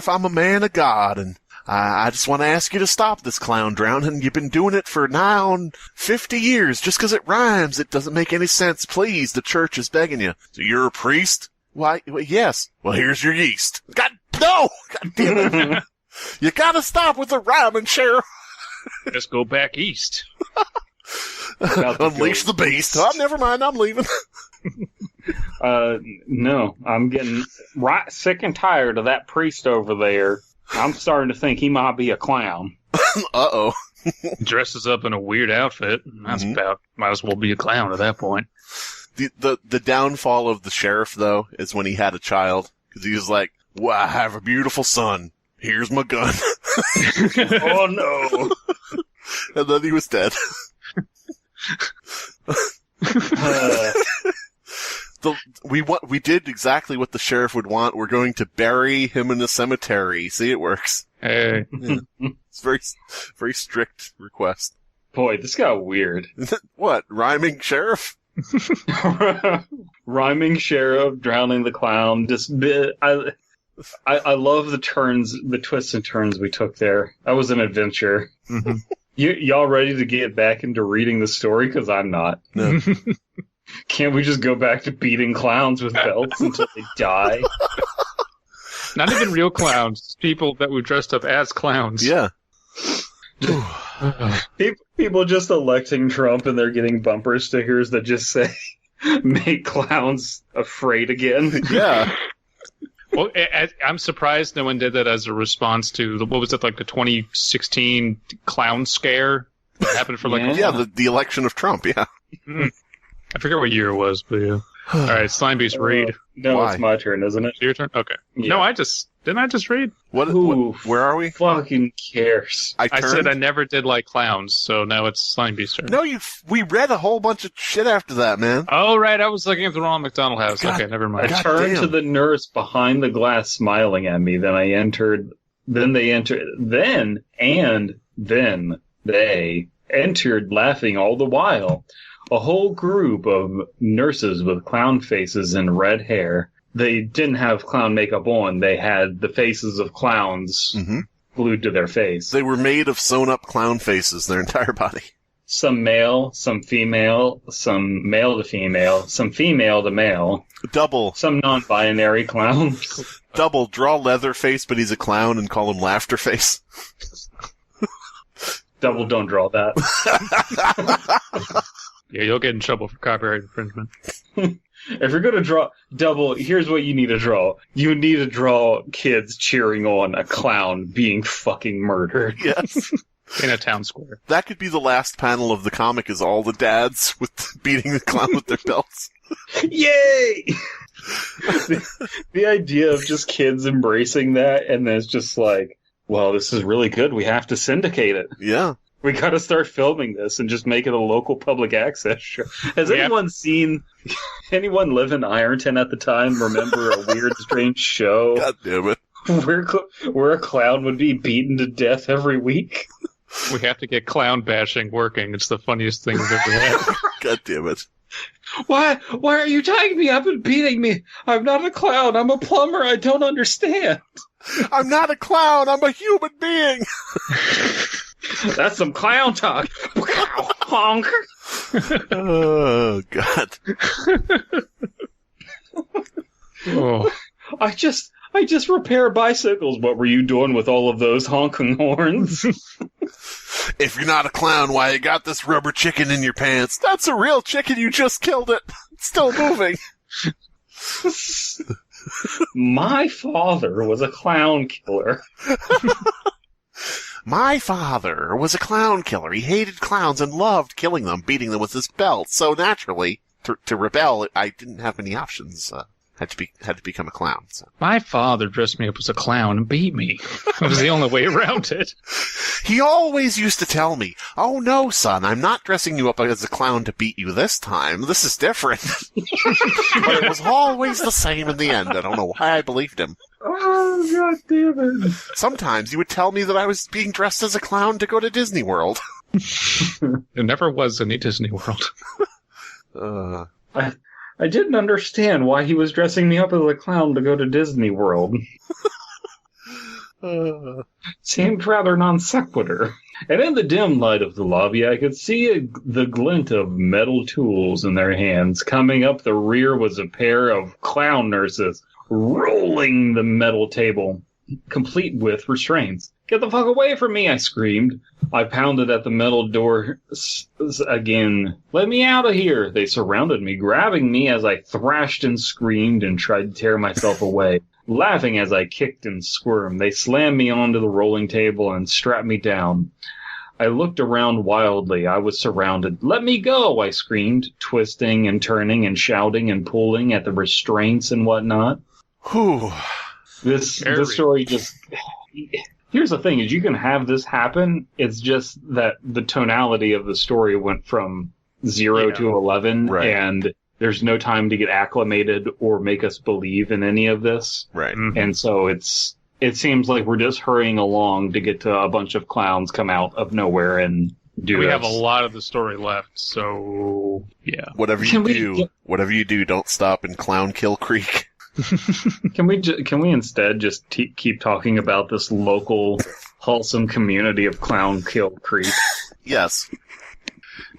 Speaker 3: I'm a man of God, and I just want to ask you to stop this clown drowning. You've been doing it for now on 50 years. Just because it rhymes, it doesn't make any sense. Please, the church is begging you. So you're a priest? Why, well, yes. Well, here's your yeast. God, no! God damn it. You gotta stop with the rhyming, Sheriff.
Speaker 5: Just go back east.
Speaker 3: Unleash the beast. Oh, never mind. I'm leaving.
Speaker 4: No, I'm getting right sick and tired of that priest over there. I'm starting to think he might be a clown.
Speaker 3: Uh-oh.
Speaker 5: Dresses up in a weird outfit. That's about, might as well be a clown at that point.
Speaker 3: The downfall of the sheriff, though, is when he had a child. Because he was like, well, I have a beautiful son. Here's my gun.
Speaker 4: Oh, no.
Speaker 3: And then he was dead. We did exactly what the sheriff would want. We're going to bury him in the cemetery. See, it works.
Speaker 5: Hey.
Speaker 3: Yeah. It's very, very strict request.
Speaker 4: Boy, this got weird.
Speaker 3: What? Rhyming sheriff?
Speaker 4: Rhyming sheriff, drowning the clown. I love the twists and turns we took there. That was an adventure.
Speaker 5: Mm-hmm.
Speaker 4: Y'all ready to get back into reading the story? Because I'm not.
Speaker 3: No.
Speaker 4: Can't we just go back to beating clowns with belts until they die?
Speaker 5: Not even real clowns. People that were dressed up as clowns.
Speaker 3: Yeah.
Speaker 4: People just electing Trump and they're getting bumper stickers that just say, make clowns afraid again.
Speaker 3: Yeah.
Speaker 5: Well, I'm surprised no one did that as a response to, what was it, like the 2016 clown scare that happened for like...
Speaker 3: Yeah, the election of Trump, yeah.
Speaker 5: I forget what year it was, but yeah. All right, Slimebeast, read.
Speaker 4: No,
Speaker 3: Why?
Speaker 4: It's my turn, isn't it?
Speaker 5: Your turn? Okay.
Speaker 4: Yeah.
Speaker 5: No, didn't I just read?
Speaker 3: What, where are we?
Speaker 4: Fucking cares.
Speaker 5: I said I never did like clowns, so now it's Slimebeast's turn.
Speaker 3: No, we read a whole bunch of shit after that, man.
Speaker 5: Oh, right, I was looking at the Ronald McDonald House.
Speaker 3: God,
Speaker 5: okay, never
Speaker 4: I
Speaker 5: mind.
Speaker 4: turned to the nurse behind the glass smiling at me. Then they entered, laughing all the while. A whole group of nurses with clown faces and red hair. They didn't have clown makeup on. They had the faces of clowns glued to their face.
Speaker 3: They were made of sewn-up clown faces, their entire body.
Speaker 4: Some male, some female, some male to female, some female to male.
Speaker 3: Double.
Speaker 4: Some non-binary clowns.
Speaker 3: Double. Draw Leatherface, but he's a clown, and call him Laughterface.
Speaker 4: Double, don't draw that.
Speaker 5: Yeah, you'll get in trouble for copyright infringement.
Speaker 4: If you're going to draw Double, here's what you need to draw. You need to draw kids cheering on a clown being fucking murdered.
Speaker 3: Yes.
Speaker 5: In a town square.
Speaker 3: That could be the last panel of the comic, is all the dads with beating the clown with their belts.
Speaker 4: Yay! The idea of just kids embracing that, and then it's just like, well, this is really good. We have to syndicate it.
Speaker 3: Yeah.
Speaker 4: We got to start filming this and just make it a local public access show. Has anyone anyone live in Ironton at the time remember a weird, strange show?
Speaker 3: God damn it.
Speaker 4: Where a clown would be beaten to death every week?
Speaker 5: We have to get clown bashing working. It's the funniest thing we've ever had.
Speaker 3: God damn it.
Speaker 4: Why are you tying me up and beating me? I'm not a clown. I'm a plumber. I don't understand.
Speaker 3: I'm not a clown. I'm a human being.
Speaker 4: That's some clown talk. Honk.
Speaker 3: Oh, God.
Speaker 5: Oh.
Speaker 4: I just repair bicycles. What were you doing with all of those honking horns?
Speaker 3: If you're not a clown, why you got this rubber chicken in your pants? That's a real chicken. You just killed it. It's still moving.
Speaker 4: My father was a clown killer.
Speaker 3: My father was a clown killer. He hated clowns and loved killing them, beating them with his belt. So naturally, to rebel, I didn't have many options. Had to become a clown. So.
Speaker 5: My father dressed me up as a clown and beat me. That was the only way around it.
Speaker 3: He always used to tell me, "Oh no, son, I'm not dressing you up as a clown to beat you this time. This is different." But it was always the same in the end. I don't know why I believed him.
Speaker 4: Oh, God damn it.
Speaker 3: Sometimes he would tell me that I was being dressed as a clown to go to Disney World.
Speaker 5: There never was any Disney World.
Speaker 4: I didn't understand why he was dressing me up as a clown to go to Disney World. Seemed rather non sequitur. And in the dim light of the lobby, I could see the glint of metal tools in their hands. Coming up the rear was a pair of clown nurses rolling the metal table, complete with restraints. "Get the fuck away from me," I screamed. I pounded at the metal door again. "Let me out of here." They surrounded me, grabbing me as I thrashed and screamed and tried to tear myself away. Laughing as I kicked and squirmed, they slammed me onto the rolling table and strapped me down. I looked around wildly. I was surrounded. "Let me go," I screamed, twisting and turning and shouting and pulling at the restraints and whatnot.
Speaker 3: Whew.
Speaker 4: This story just... Here's the thing, is you can have this happen. It's just that the tonality of the story went from 0 to 11,
Speaker 3: right.
Speaker 4: And there's no time to get acclimated or make us believe in any of this.
Speaker 3: Right.
Speaker 4: And so it seems like we're just hurrying along to get to a bunch of clowns come out of nowhere and do
Speaker 5: We
Speaker 4: this.
Speaker 5: have a lot of the story left, so yeah.
Speaker 3: Whatever you do, don't stop in Clown Kill Creek.
Speaker 4: Can we instead just keep talking about this local wholesome community of Clown Kill Creek?
Speaker 3: Yes.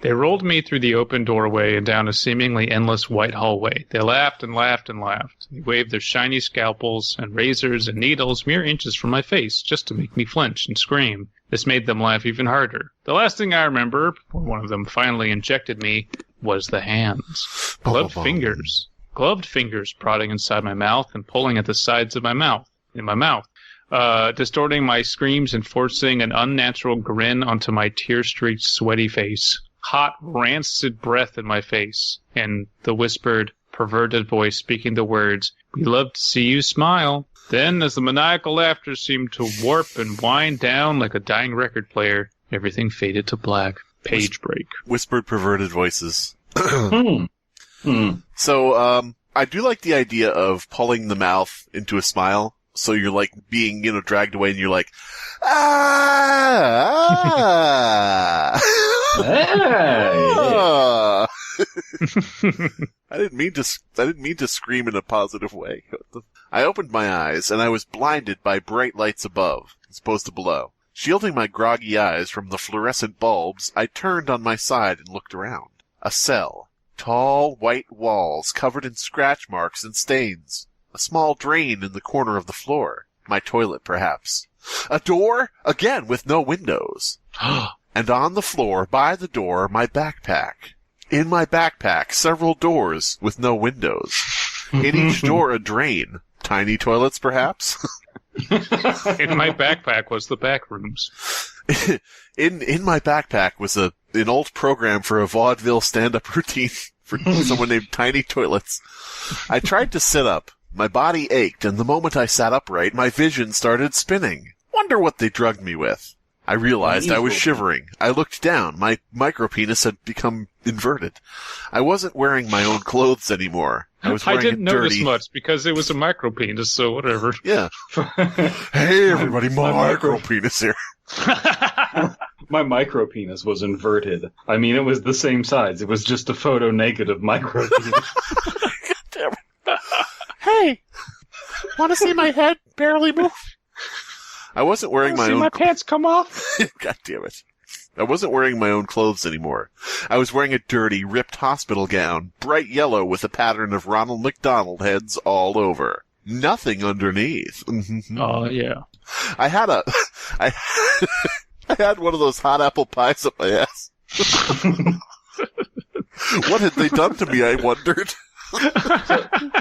Speaker 5: They rolled me through the open doorway and down a seemingly endless white hallway. They laughed and laughed and laughed. They waved their shiny scalpels and razors and needles mere inches from my face just to make me flinch and scream. This made them laugh even harder. The last thing I remember, before one of them finally injected me, was the hands. Gloved fingers prodding inside my mouth and pulling at the sides of my mouth, distorting my screams and forcing an unnatural grin onto my tear-streaked, sweaty face. Hot, rancid breath in my face, and the whispered, perverted voice speaking the words, "We love to see you smile." Then, as the maniacal laughter seemed to warp and wind down like a dying record player, everything faded to black. Page break.
Speaker 3: Whispered perverted voices. So, I do like the idea of pulling the mouth into a smile. So you're like being, dragged away and you're like, ah. I didn't mean to scream in a positive way. I opened my eyes and I was blinded by bright lights above, as opposed to below. Shielding my groggy eyes from the fluorescent bulbs, I turned on my side and looked around. A cell. Tall, white walls covered in scratch marks and stains. A small drain in the corner of the floor. My toilet, perhaps. A door, again with no windows. And on the floor, by the door, my backpack. In my backpack, several doors with no windows. In each door, a drain. Tiny toilets, perhaps?
Speaker 5: In my backpack was the back rooms.
Speaker 3: In my backpack was an old program for a vaudeville stand-up routine for someone named Tiny Toilets. I tried to sit up. My body ached, and the moment I sat upright, my vision started spinning. Wonder what they drugged me with. I realized I was shivering. I looked down. My micropenis had become inverted. I wasn't wearing my own clothes anymore. I was wearing
Speaker 5: I didn't
Speaker 3: a dirty...
Speaker 5: notice much because it was a micropenis, so whatever.
Speaker 3: Yeah. Hey, everybody, my micropenis here.
Speaker 4: My micropenis was inverted. I mean, it was the same size. It was just a photo negative micropenis.
Speaker 3: God damn it. Hey, want to see my head barely move? I wasn't wearing my own...
Speaker 5: my pants come off?
Speaker 3: God damn it. I wasn't wearing my own clothes anymore. I was wearing a dirty, ripped hospital gown, bright yellow with a pattern of Ronald McDonald heads all over. Nothing underneath.
Speaker 5: Oh, yeah.
Speaker 3: I had I had one of those hot apple pies up my ass. What had they done to me, I wondered.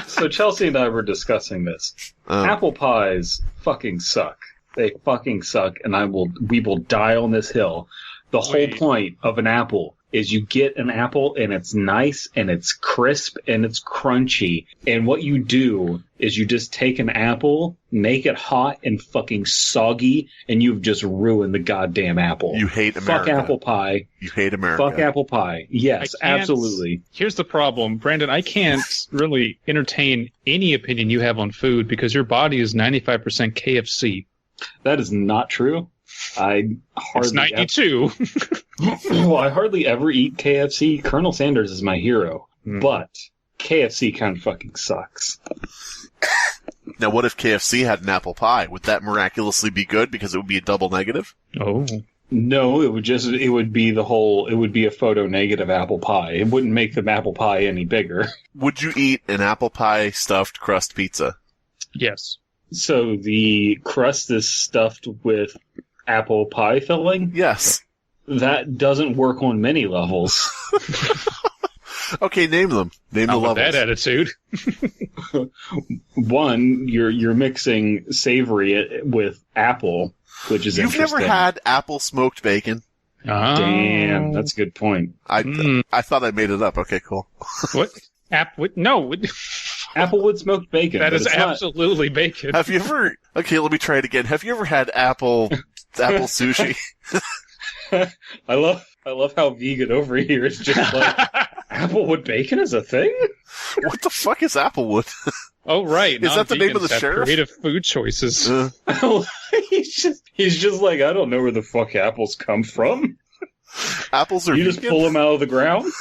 Speaker 4: So Chelsea and I were discussing this. Apple pies fucking suck. They fucking suck, and we will die on this hill. The whole point of an apple is you get an apple, and it's nice, and it's crisp, and it's crunchy. And what you do is you just take an apple, make it hot and fucking soggy, and you've just ruined the goddamn apple.
Speaker 3: You hate America.
Speaker 4: Fuck apple pie.
Speaker 3: You hate America.
Speaker 4: Fuck apple pie. Yes, absolutely.
Speaker 5: Here's the problem, Brandon. I can't really entertain any opinion you have on food because your body is 95% KFC.
Speaker 4: That is not true.
Speaker 5: It's 92.
Speaker 4: Well, I hardly ever eat KFC. Colonel Sanders is my hero, but KFC kind of fucking sucks.
Speaker 3: Now, what if KFC had an apple pie? Would that miraculously be good because it would be a double negative?
Speaker 5: Oh.
Speaker 4: No, it would be a photo negative apple pie. It wouldn't make the apple pie any bigger.
Speaker 3: Would you eat an apple pie stuffed crust pizza?
Speaker 5: Yes.
Speaker 4: So the crust is stuffed with apple pie filling?
Speaker 3: Yes.
Speaker 4: That doesn't work on many levels.
Speaker 3: Okay, name them. Name the
Speaker 5: Not with
Speaker 3: levels.
Speaker 5: that attitude.
Speaker 4: One, you're mixing savory with apple, which is
Speaker 3: You've
Speaker 4: interesting.
Speaker 3: never had apple smoked bacon?
Speaker 4: Damn, that's a good point.
Speaker 3: I thought I made it up. Okay, cool.
Speaker 5: What? No.
Speaker 4: Applewood smoked bacon.
Speaker 5: That
Speaker 4: but
Speaker 5: is
Speaker 4: it's not-
Speaker 5: absolutely bacon.
Speaker 3: Have you ever... Okay, let me try it again. Have you ever had apple sushi?
Speaker 4: I love how vegan over here is just like Applewood bacon is a thing.
Speaker 3: What the fuck is Applewood?
Speaker 5: Oh, right.
Speaker 3: Is that the name of the
Speaker 5: Non-vegans have
Speaker 3: sheriff?
Speaker 5: Creative food choices.
Speaker 4: He's just like, I don't know where the fuck apples come from.
Speaker 3: Apples are
Speaker 4: You just
Speaker 3: vegan?
Speaker 4: pull them out of the ground.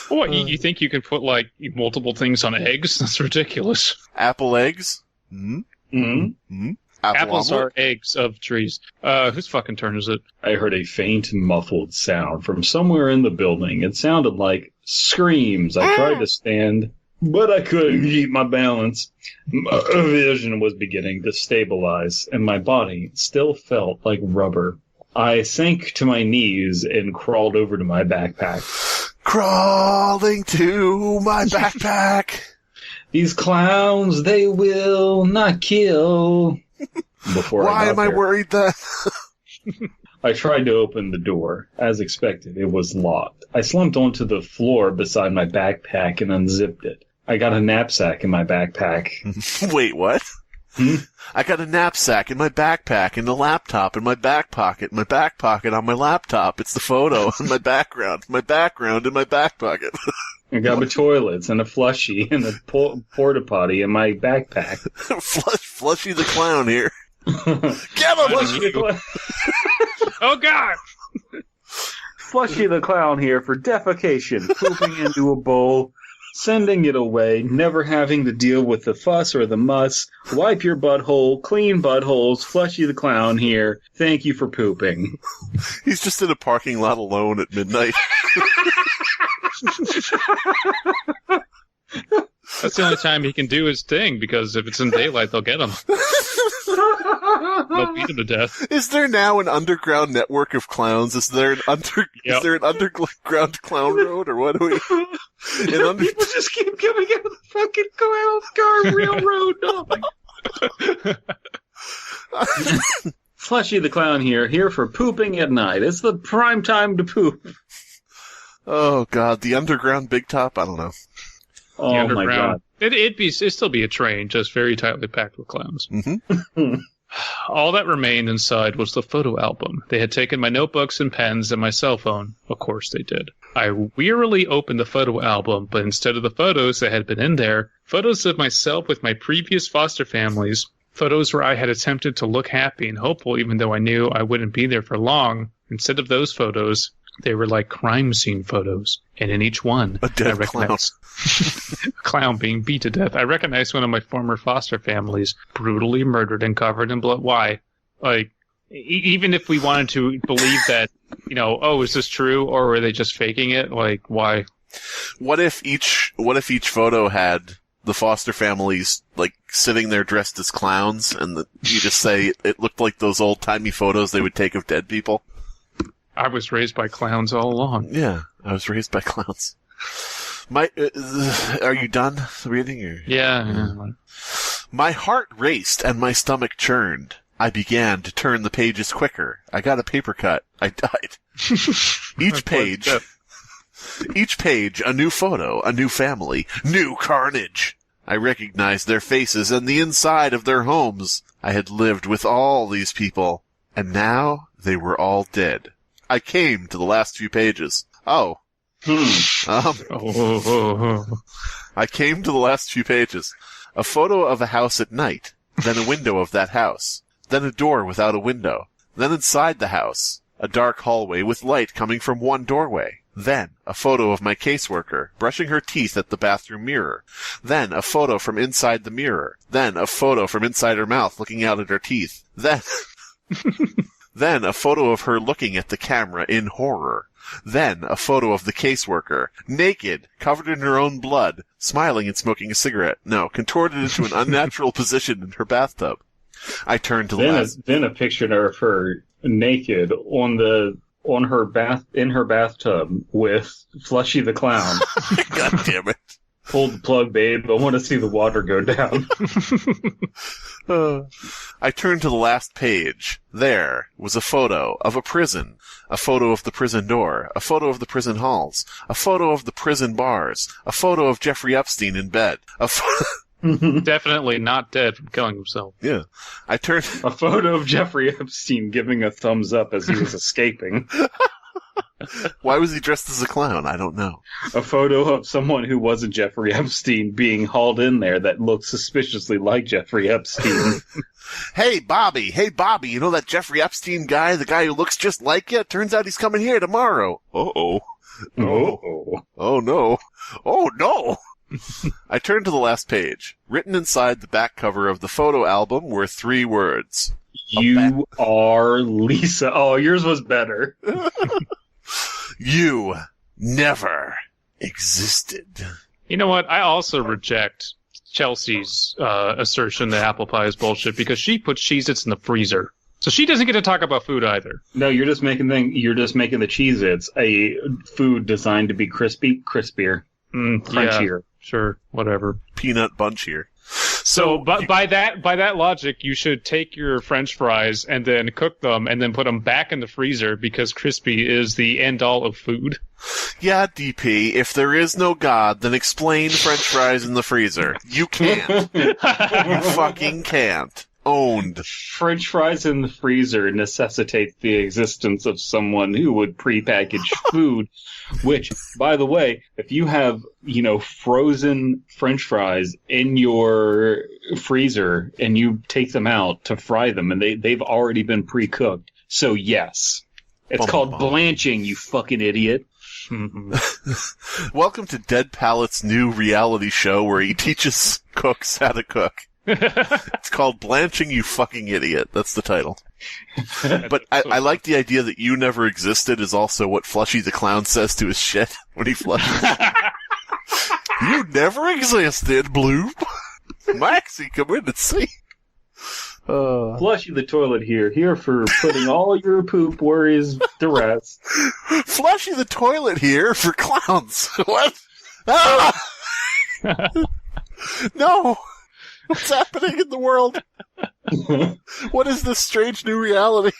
Speaker 5: What, you think you can put, like, multiple things on eggs? That's ridiculous.
Speaker 3: Apple eggs? Mm-hmm.
Speaker 4: Mm-hmm.
Speaker 5: Apples
Speaker 3: omelet?
Speaker 5: are eggs of trees. Whose fucking turn is it?
Speaker 4: I heard a faint, muffled sound from somewhere in the building. It sounded like screams. I tried to stand, but I couldn't keep my balance. My vision was beginning to stabilize, and my body still felt like rubber. I sank to my knees and crawled over to my backpack.
Speaker 3: Crawling to my backpack.
Speaker 4: These clowns, they will not kill.
Speaker 3: Why am I worried that...
Speaker 4: I tried to open the door. As expected, it was locked. I slumped onto the floor beside my backpack and unzipped it. I got a knapsack in my backpack.
Speaker 3: Wait, what? I got a knapsack in my backpack and a laptop in my back pocket. My back pocket on my laptop. It's the photo in my background. My background in my back pocket.
Speaker 4: I got my toilets and a flushy and a porta potty in my backpack.
Speaker 3: Flushy the clown here. Get him!
Speaker 5: Oh, God!
Speaker 4: Flushy the clown here for defecation, pooping into a bowl, sending it away, never having to deal with the fuss or the muss. Wipe your butthole, clean buttholes. Flushy the clown here. Thank you for pooping.
Speaker 3: He's just in a parking lot alone at midnight.
Speaker 5: That's the only time he can do his thing, because if it's in daylight, they'll get him. They'll beat him to death.
Speaker 3: Is there now an underground network of clowns? Is there an
Speaker 5: Yep.
Speaker 3: Is there an underground clown road, or what do we?
Speaker 4: People just keep coming out of the fucking clown car railroad. Oh, Flushy the clown here for pooping at night. It's the prime time to poop.
Speaker 3: Oh God, the underground Big Top. I don't know.
Speaker 4: Oh
Speaker 5: The
Speaker 4: my
Speaker 5: underground.
Speaker 4: god.
Speaker 5: It'd still be a train, just very tightly packed with clowns.
Speaker 3: Mm-hmm.
Speaker 5: All that remained inside was the photo album. They had taken my notebooks and pens and my cell phone. Of course they did. I wearily opened the photo album, but instead of the photos that had been in there, photos of myself with my previous foster families, photos where I had attempted to look happy and hopeful even though I knew I wouldn't be there for long. Instead of those photos, they were like crime scene photos. And in each one,
Speaker 3: A dead
Speaker 5: I recognized a clown being beat to death. I recognized one of my former foster families brutally murdered and covered in blood. Why? Like, even if we wanted to believe that, oh, is this true, or were they just faking it? Like, why?
Speaker 3: What if each photo had the foster families like sitting there dressed as clowns, and you just say it looked like those old timey photos they would take of dead people?
Speaker 5: I was raised by clowns all along.
Speaker 3: Yeah, I was raised by clowns. Are you done reading? Or?
Speaker 5: Yeah.
Speaker 3: My heart raced and my stomach churned. I began to turn the pages quicker. I got a paper cut. I died. Each page, a new photo, a new family, new carnage. I recognized their faces and the inside of their homes. I had lived with all these people, and now they were all dead. I came to the last few pages. I came to the last few pages. A photo of a house at night, then a window of that house, then a door without a window, then inside the house, a dark hallway with light coming from one doorway, Then, a photo of my caseworker, brushing her teeth at the bathroom mirror. Then, a photo from inside the mirror. Then, a photo from inside her mouth looking out at her teeth. Then, then, a photo of her looking at the camera in horror. Then, a photo of the caseworker, naked, covered in her own blood, smiling and smoking a cigarette. No, contorted into an unnatural position in her bathtub. I turned to the last.
Speaker 4: Then a picture of her naked in her bathtub with Flushy the clown.
Speaker 3: God damn it.
Speaker 4: Pull the plug, babe. I want to see the water go down.
Speaker 3: I turned to the last page. There was a photo of a prison, a photo of the prison door, a photo of the prison halls, a photo of the prison bars, a photo of Jeffrey Epstein in bed,
Speaker 5: Definitely not dead from killing himself.
Speaker 3: Yeah. I turned
Speaker 4: a photo of Jeffrey Epstein giving a thumbs up as he was escaping.
Speaker 3: Why was he dressed as a clown? I don't know.
Speaker 4: A photo of someone who wasn't Jeffrey Epstein being hauled in there that looked suspiciously like Jeffrey Epstein.
Speaker 3: Hey, Bobby, you know that Jeffrey Epstein guy, the guy who looks just like you? Turns out he's coming here tomorrow. Uh-oh.
Speaker 4: Oh.
Speaker 3: Oh, no. Oh, no. I turned to the last page. Written inside the back cover of the photo album were 3 words.
Speaker 4: You are Lisa. Oh, yours was better.
Speaker 3: You never existed.
Speaker 5: You know what? I also reject Chelsea's assertion that apple pie is bullshit because she puts Cheez-Its in the freezer. So she doesn't get to talk about food either.
Speaker 4: No, you're just making the Cheez-Its a food designed to be crispier, crunchier.
Speaker 5: Yeah, sure, whatever.
Speaker 3: Peanut bunchier.
Speaker 5: So by that logic, you should take your French fries and then cook them and then put them back in the freezer because crispy is the end all of food.
Speaker 3: Yeah, DP, if there is no God, then explain French fries in the freezer. You can't. You fucking can't. Owned.
Speaker 4: French fries in the freezer necessitates the existence of someone who would prepackage food, which, by the way, if you have, frozen French fries in your freezer and you take them out to fry them and they've already been pre-cooked. So yes, it's called blanching, you fucking idiot.
Speaker 3: Welcome to Dead Palate's new reality show where he teaches cooks how to cook. It's called Blanching, You Fucking Idiot. That's the title. But I like the idea that you never existed is also what Flushy the Clown says to his shit when he flushes. You never existed, Bloop. Maxie, come in and see.
Speaker 4: Flushy the toilet here for putting all your poop worries to rest.
Speaker 3: Flushy the toilet here for clowns. What? Ah! No! What's happening in the world? What is this strange new reality?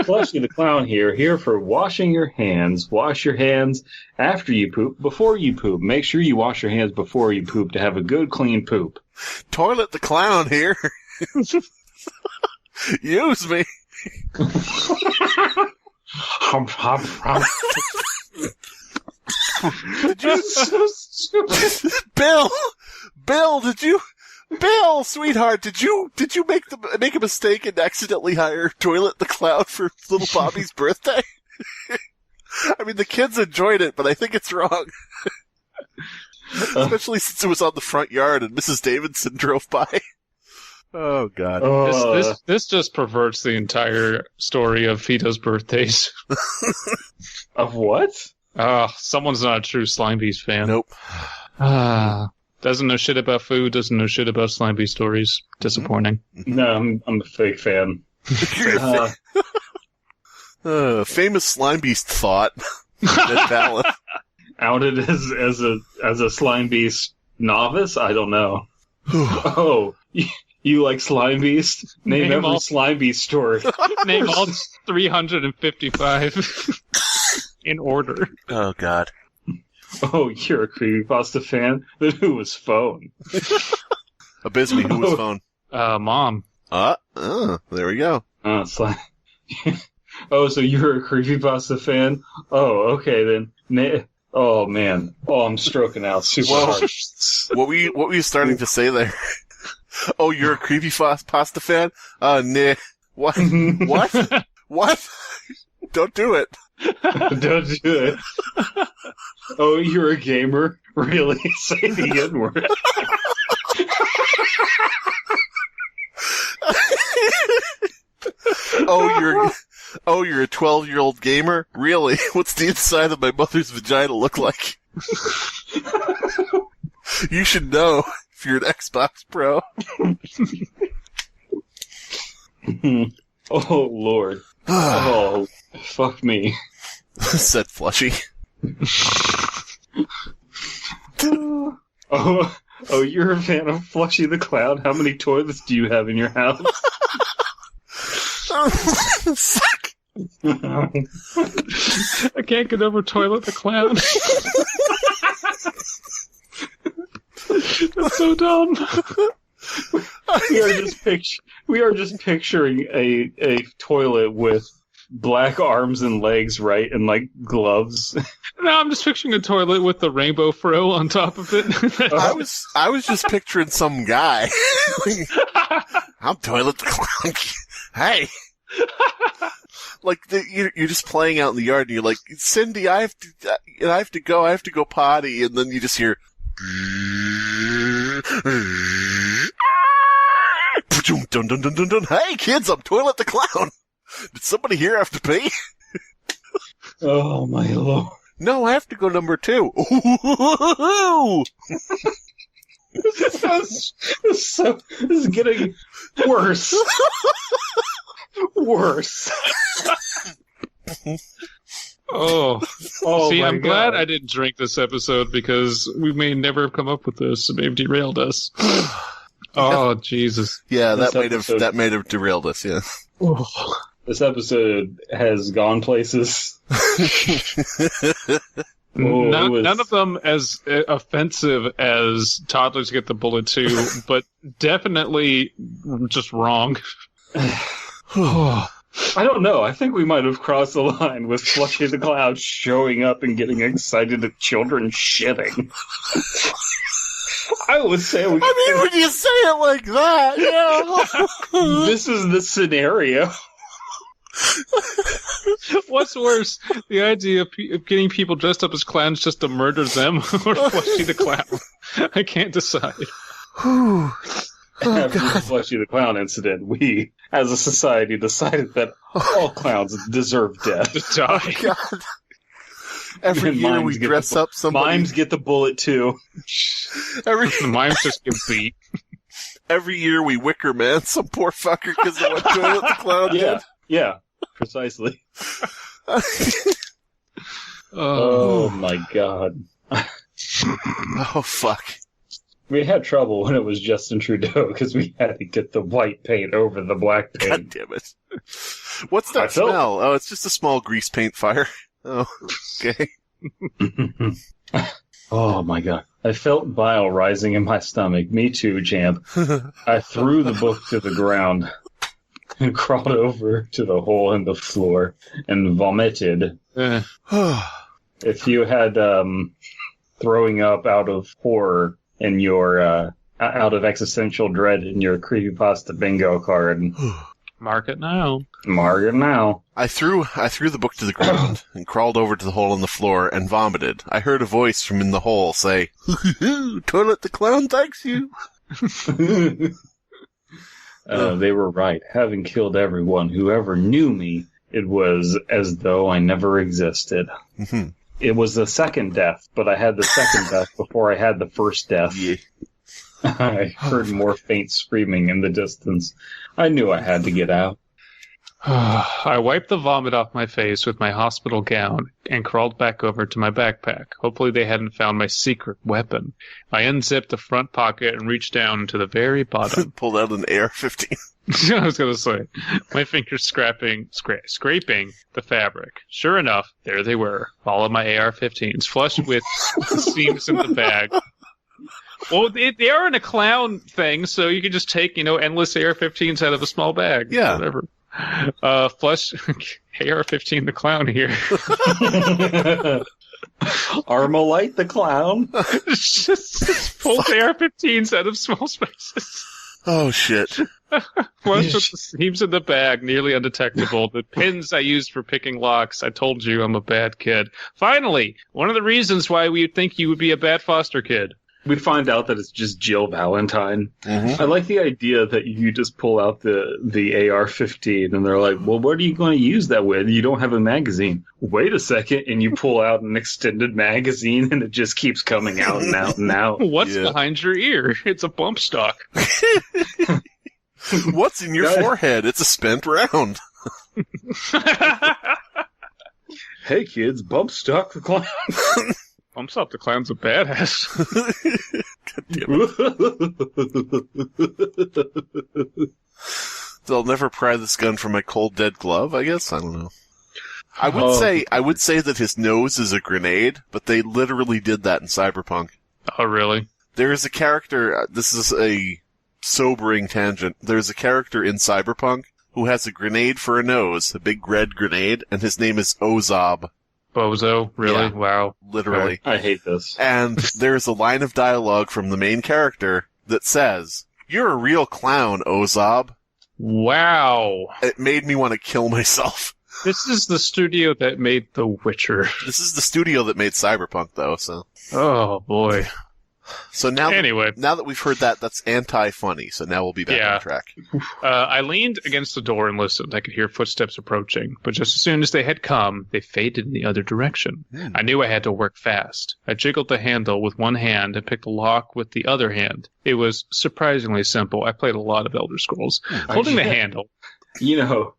Speaker 4: Flushy the Clown here for washing your hands. Wash your hands after you poop, before you poop. Make sure you wash your hands before you poop to have a good, clean poop.
Speaker 3: Toilet the Clown here. Use me. Did you...
Speaker 4: so stupid.
Speaker 3: Bill, sweetheart, did you make a mistake and accidentally hire Toilet the Clown for little Bobby's birthday? I mean, the kids enjoyed it, but I think it's wrong. Especially since it was on the front yard and Mrs. Davidson drove by. Oh, God.
Speaker 5: This just perverts the entire story of Fito's birthdays.
Speaker 4: Of what?
Speaker 5: Someone's not a true Slimebeast fan.
Speaker 3: Nope.
Speaker 5: Doesn't know shit about food, doesn't know shit about Slimebeast stories. Disappointing.
Speaker 4: No, I'm a fake fan.
Speaker 3: Famous Slimebeast thought.
Speaker 4: Outed as a Slimebeast novice? I don't know. Oh, you like Slimebeast? Name every Slimebeast story.
Speaker 5: Name all 355 in order.
Speaker 3: Oh, God.
Speaker 4: Oh, you're a Creepypasta fan? Then who was phone?
Speaker 3: Abysmii, who was phone?
Speaker 5: Mom.
Speaker 3: There we go.
Speaker 4: Oh, so you're a Creepypasta fan? Oh, okay then. Oh, man. Oh, I'm stroking out super hard.
Speaker 3: What were you starting to say there? Oh, you're a Creepypasta fan? Nah. What? What? What? Don't do it.
Speaker 4: Don't do it. Oh, you're a gamer? Really? Say the N-word.
Speaker 3: Oh, you're a 12-year-old gamer? Really? What's the inside of my mother's vagina look like? You should know if you're an Xbox Pro.
Speaker 4: Oh, Lord. Oh, fuck me.
Speaker 3: Said Flushy.
Speaker 4: Oh, you're a fan of Flushy the Clown? How many toilets do you have in your house?
Speaker 3: Suck.
Speaker 5: I can't get over Toilet the Clown. That's so dumb.
Speaker 4: We are just picturing a toilet with black arms and legs, right, and like gloves.
Speaker 5: No, I'm just picturing a toilet with the rainbow fro on top of it.
Speaker 3: I was just picturing some guy. I'm Toilet the Clown. Hey. Like you're just playing out in the yard, and you're like, Cindy, I have to go potty, and then you just hear. Dun, dun, dun, dun, dun. Hey kids, I'm Toilet the Clown. Did somebody here have to pee?
Speaker 4: Oh my Lord!
Speaker 3: No, I have to go number 2. Ooh.
Speaker 4: This is getting worse. Worse.
Speaker 5: Oh, see, I'm
Speaker 4: God.
Speaker 5: glad I didn't drink this episode because we may never have come up with this. It may have derailed us. Oh, Jesus.
Speaker 3: Yeah,
Speaker 4: This
Speaker 3: that may have derailed us. Yeah.
Speaker 4: This episode has gone places.
Speaker 5: None of them as offensive as Toddlers Get the Bullet 2, but definitely just wrong.
Speaker 4: I don't know. I think we might have crossed the line with Flushy the Clown showing up and getting excited at children shitting. I would say when
Speaker 3: you say it like that, yeah.
Speaker 4: This is the scenario.
Speaker 5: What's worse, the idea of getting people dressed up as clowns just to murder them, or Flushy the Clown? I can't decide.
Speaker 4: After the Flushy the Clown incident, we, as a society, decided that all clowns deserve death.
Speaker 5: To die.
Speaker 3: Oh, God. Every
Speaker 4: And
Speaker 3: year
Speaker 4: mimes
Speaker 3: we
Speaker 4: get
Speaker 3: dress up somebody.
Speaker 4: Mimes get the bullet too.
Speaker 5: The mimes just get beat.
Speaker 3: Every year we Wicker Man some poor fucker because of what Toilet the Clown did.
Speaker 4: Yeah, precisely. Oh my God.
Speaker 3: Oh, fuck.
Speaker 4: We had trouble when it was Justin Trudeau because we had to get the white paint over the black paint.
Speaker 3: God damn it. What's that smell? Oh, it's just a small grease paint fire. Oh, okay.
Speaker 4: Oh my God. I felt bile rising in my stomach. Me too, Champ. I threw the book to the ground and crawled over to the hole in the floor and vomited. If you had throwing up out of horror in your out of existential dread in your creepypasta bingo card,
Speaker 5: mark it now.
Speaker 4: Mark it now.
Speaker 3: I threw the book to the ground and crawled over to the hole in the floor and vomited. I heard a voice from in the hole say, "Toilet the Clown thanks you."
Speaker 4: They were right. Having killed everyone who ever knew me, it was as though I never existed.
Speaker 3: Mm-hmm.
Speaker 4: It was the second death, but I had the second death before I had the first death.
Speaker 3: Yeah.
Speaker 4: I heard more faint screaming in the distance. I knew I had to get out.
Speaker 5: I wiped the vomit off my face with my hospital gown and crawled back over to my backpack. Hopefully they hadn't found my secret weapon. I unzipped the front pocket and reached down to the very bottom.
Speaker 3: Pulled out an AR-15.
Speaker 5: I was going to say, my fingers scraping the fabric. Sure enough, there they were, all of my AR-15s, flush with seams in the bag. Well, they are in a clown thing, so you can just take, endless AR-15s out of a small bag.
Speaker 3: Yeah.
Speaker 5: Whatever. Flush, AR-15 the clown here.
Speaker 4: Armalite the Clown?
Speaker 5: just pull AR-15s out of small spaces.
Speaker 3: Oh, shit.
Speaker 5: Flush with the seams in the bag, nearly undetectable. The pins I used for picking locks. I told you I'm a bad kid. Finally, one of the reasons why we think you would be a bad foster kid.
Speaker 4: We find out that it's just Jill Valentine. I like the idea that you just pull out the AR-15 and they're like, well, what are you going to use that with? You don't have a magazine. Wait a second, and you pull out an extended magazine and it just keeps coming out and out and out.
Speaker 5: What's behind your ear? It's a bump stock.
Speaker 3: What's in your forehead? It's a spent round.
Speaker 4: Hey kids, bump stock the clown.
Speaker 5: Bumps up the clown's a badass.
Speaker 3: They'll never pry this gun from my cold dead glove, I guess? I don't know. I would say that his nose is a grenade, but they literally did that in Cyberpunk.
Speaker 5: Oh, really?
Speaker 3: There is a character, this is a sobering tangent, there's a character in Cyberpunk who has a grenade for a nose, a big red grenade, and his name is Ozob.
Speaker 5: Bozo? Really?
Speaker 3: Yeah,
Speaker 5: wow.
Speaker 3: Literally.
Speaker 4: I hate this.
Speaker 3: And there's a line of dialogue from the main character that says, "You're a real clown, Ozob."
Speaker 5: Wow.
Speaker 3: It made me want to kill myself.
Speaker 5: This is the studio that made The Witcher.
Speaker 3: This is the studio that made Cyberpunk, though, so.
Speaker 5: Oh, boy.
Speaker 3: So now,
Speaker 5: anyway,
Speaker 3: now that we've heard that, that's anti-funny, so now we'll be back on track.
Speaker 5: I leaned against the door and listened. I could hear footsteps approaching, but just as soon as they had come, they faded in the other direction. I knew I had to work fast. I jiggled the handle with one hand and picked the lock with the other hand. It was surprisingly simple. I played a lot of Elder Scrolls. Holding the handle.
Speaker 4: You know,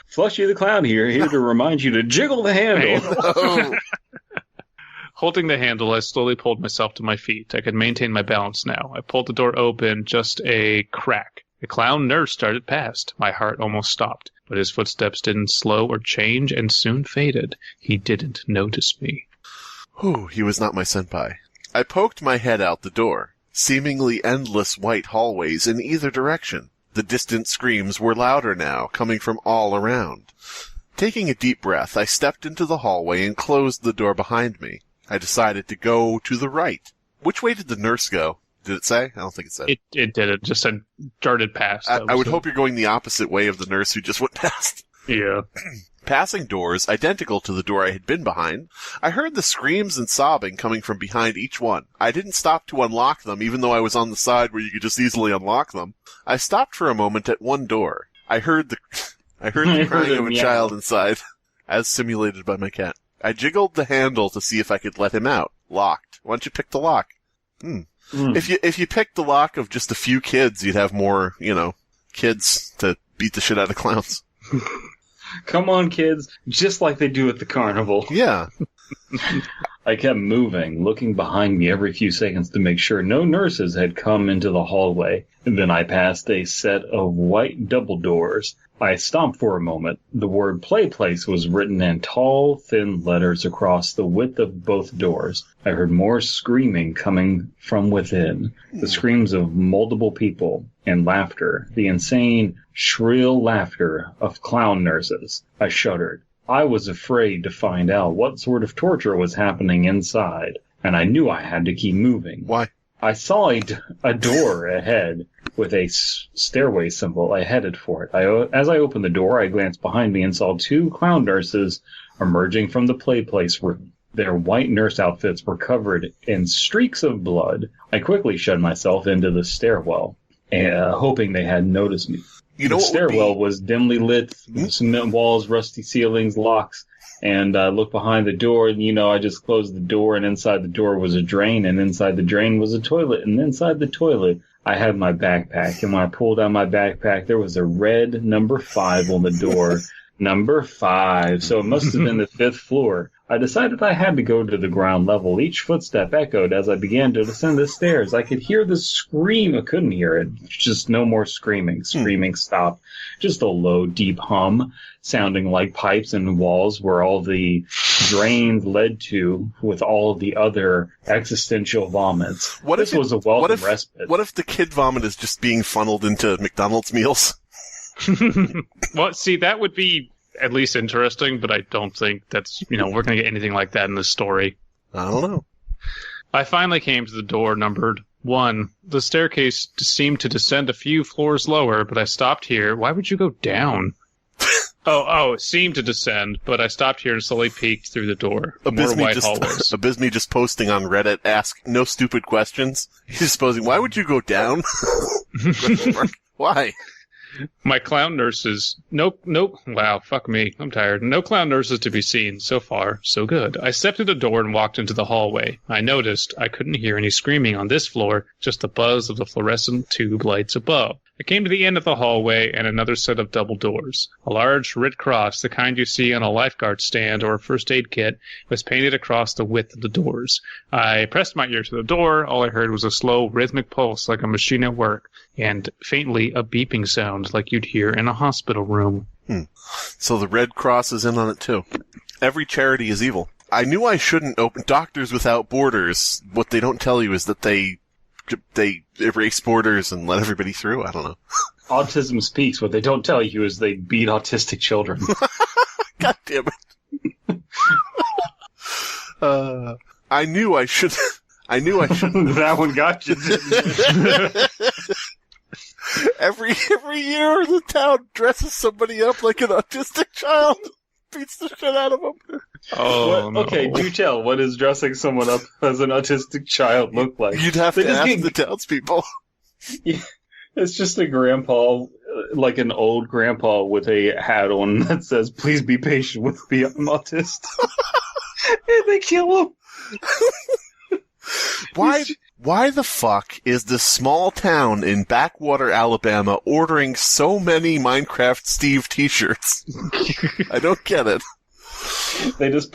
Speaker 4: Flushy the Clown here to remind you to jiggle the handle.
Speaker 3: Oh.
Speaker 5: Holding the handle, I slowly pulled myself to my feet. I could maintain my balance now. I pulled the door open, just a crack. The clown nurse started past. My heart almost stopped, but his footsteps didn't slow or change and soon faded. He didn't notice me.
Speaker 3: Whew, he was not my senpai. I poked my head out the door. Seemingly endless white hallways in either direction. The distant screams were louder now, coming from all around. Taking a deep breath, I stepped into the hallway and closed the door behind me. I decided to go to the right. Which way did the nurse go? Did it say? I don't think it said.
Speaker 5: It did. It just said darted past.
Speaker 3: I would hope you're going the opposite way of the nurse who just went past.
Speaker 5: Yeah.
Speaker 3: Passing doors, identical to the door I had been behind, I heard the screams and sobbing coming from behind each one. I didn't stop to unlock them, even though I was on the side where you could just easily unlock them. I stopped for a moment at one door. I heard the crying of a child inside, as simulated by my cat. I jiggled the handle to see if I could let him out. Locked. Why don't you pick the lock? If you picked the lock of just a few kids, you'd have more, kids to beat the shit out of clowns.
Speaker 4: Come on, kids. Just like they do at the carnival.
Speaker 3: Yeah.
Speaker 4: I kept moving, looking behind me every few seconds to make sure no nurses had come into the hallway. And then I passed a set of white double doors. I stopped for a moment. The word Play Place was written in tall, thin letters across the width of both doors. I heard more screaming coming from within. The screams of multiple people and laughter. The insane, shrill laughter of clown nurses. I shuddered. I was afraid to find out what sort of torture was happening inside, and I knew I had to keep moving.
Speaker 3: Why?
Speaker 4: I saw a door ahead with a stairway symbol. I headed for it. As I opened the door, I glanced behind me and saw two clown nurses emerging from the play place room. Their white nurse outfits were covered in streaks of blood. I quickly shoved myself into the stairwell, hoping they hadn't noticed me. The stairwell was dimly lit, cement walls, rusty ceilings, locks, and I looked behind the door, and, I just closed the door, and inside the door was a drain, and inside the drain was a toilet, and inside the toilet, I had my backpack, and when I pulled out my backpack, there was a red number 5 on the door. Number 5, so it must have been the 5th floor. I decided I had to go to the ground level. Each footstep echoed as I began to descend the stairs. I could hear the scream. I couldn't hear it. Just no more screaming. Screaming stopped. Just a low, deep hum, sounding like pipes and walls where all the drains led to with all the other existential vomits. This was a welcome respite.
Speaker 3: What if the kid vomit is just being funneled into McDonald's meals?
Speaker 5: Well, see, that would be at least interesting, but I don't think that's, we're going to get anything like that in this story.
Speaker 3: I don't know.
Speaker 5: I finally came to the door numbered 1. The staircase seemed to descend a few floors lower, but I stopped here. Why would you go down? It seemed to descend, but I stopped here and slowly peeked through the door. More white hallways.
Speaker 3: Abysmii just posting on Reddit, ask no stupid questions. He's just posing, why would you go down? Why?
Speaker 5: My clown nurses... Nope. Wow, fuck me. I'm tired. No clown nurses to be seen. So far, so good. I stepped through the door and walked into the hallway. I noticed I couldn't hear any screaming on this floor, just the buzz of the fluorescent tube lights above. I came to the end of the hallway and another set of double doors. A large red cross, the kind you see on a lifeguard stand or a first aid kit, was painted across the width of the doors. I pressed my ear to the door. All I heard was a slow, rhythmic pulse like a machine at work, and faintly a beeping sound like you'd hear in a hospital room.
Speaker 3: So the Red Cross is in on it too. Every charity is evil. I knew I shouldn't open Doctors Without Borders. What they don't tell you is that they erase borders and let everybody through. I don't know.
Speaker 4: Autism Speaks. What they don't tell you is they beat autistic children.
Speaker 3: God damn it. I knew I should.
Speaker 4: That one got you, didn't it?
Speaker 3: Every year the town dresses somebody up like an autistic child. Beats the shit out of them.
Speaker 5: Oh, no.
Speaker 4: Okay, do tell. What does dressing someone up as an autistic child look like?
Speaker 3: You'd have to ask the townspeople.
Speaker 4: Yeah, it's just a grandpa, like an old grandpa with a hat on that says, "Please be patient with me, I'm autist." And they kill him.
Speaker 3: Why the fuck is this small town in Backwater, Alabama ordering so many Minecraft Steve t-shirts? I don't get it.
Speaker 4: They just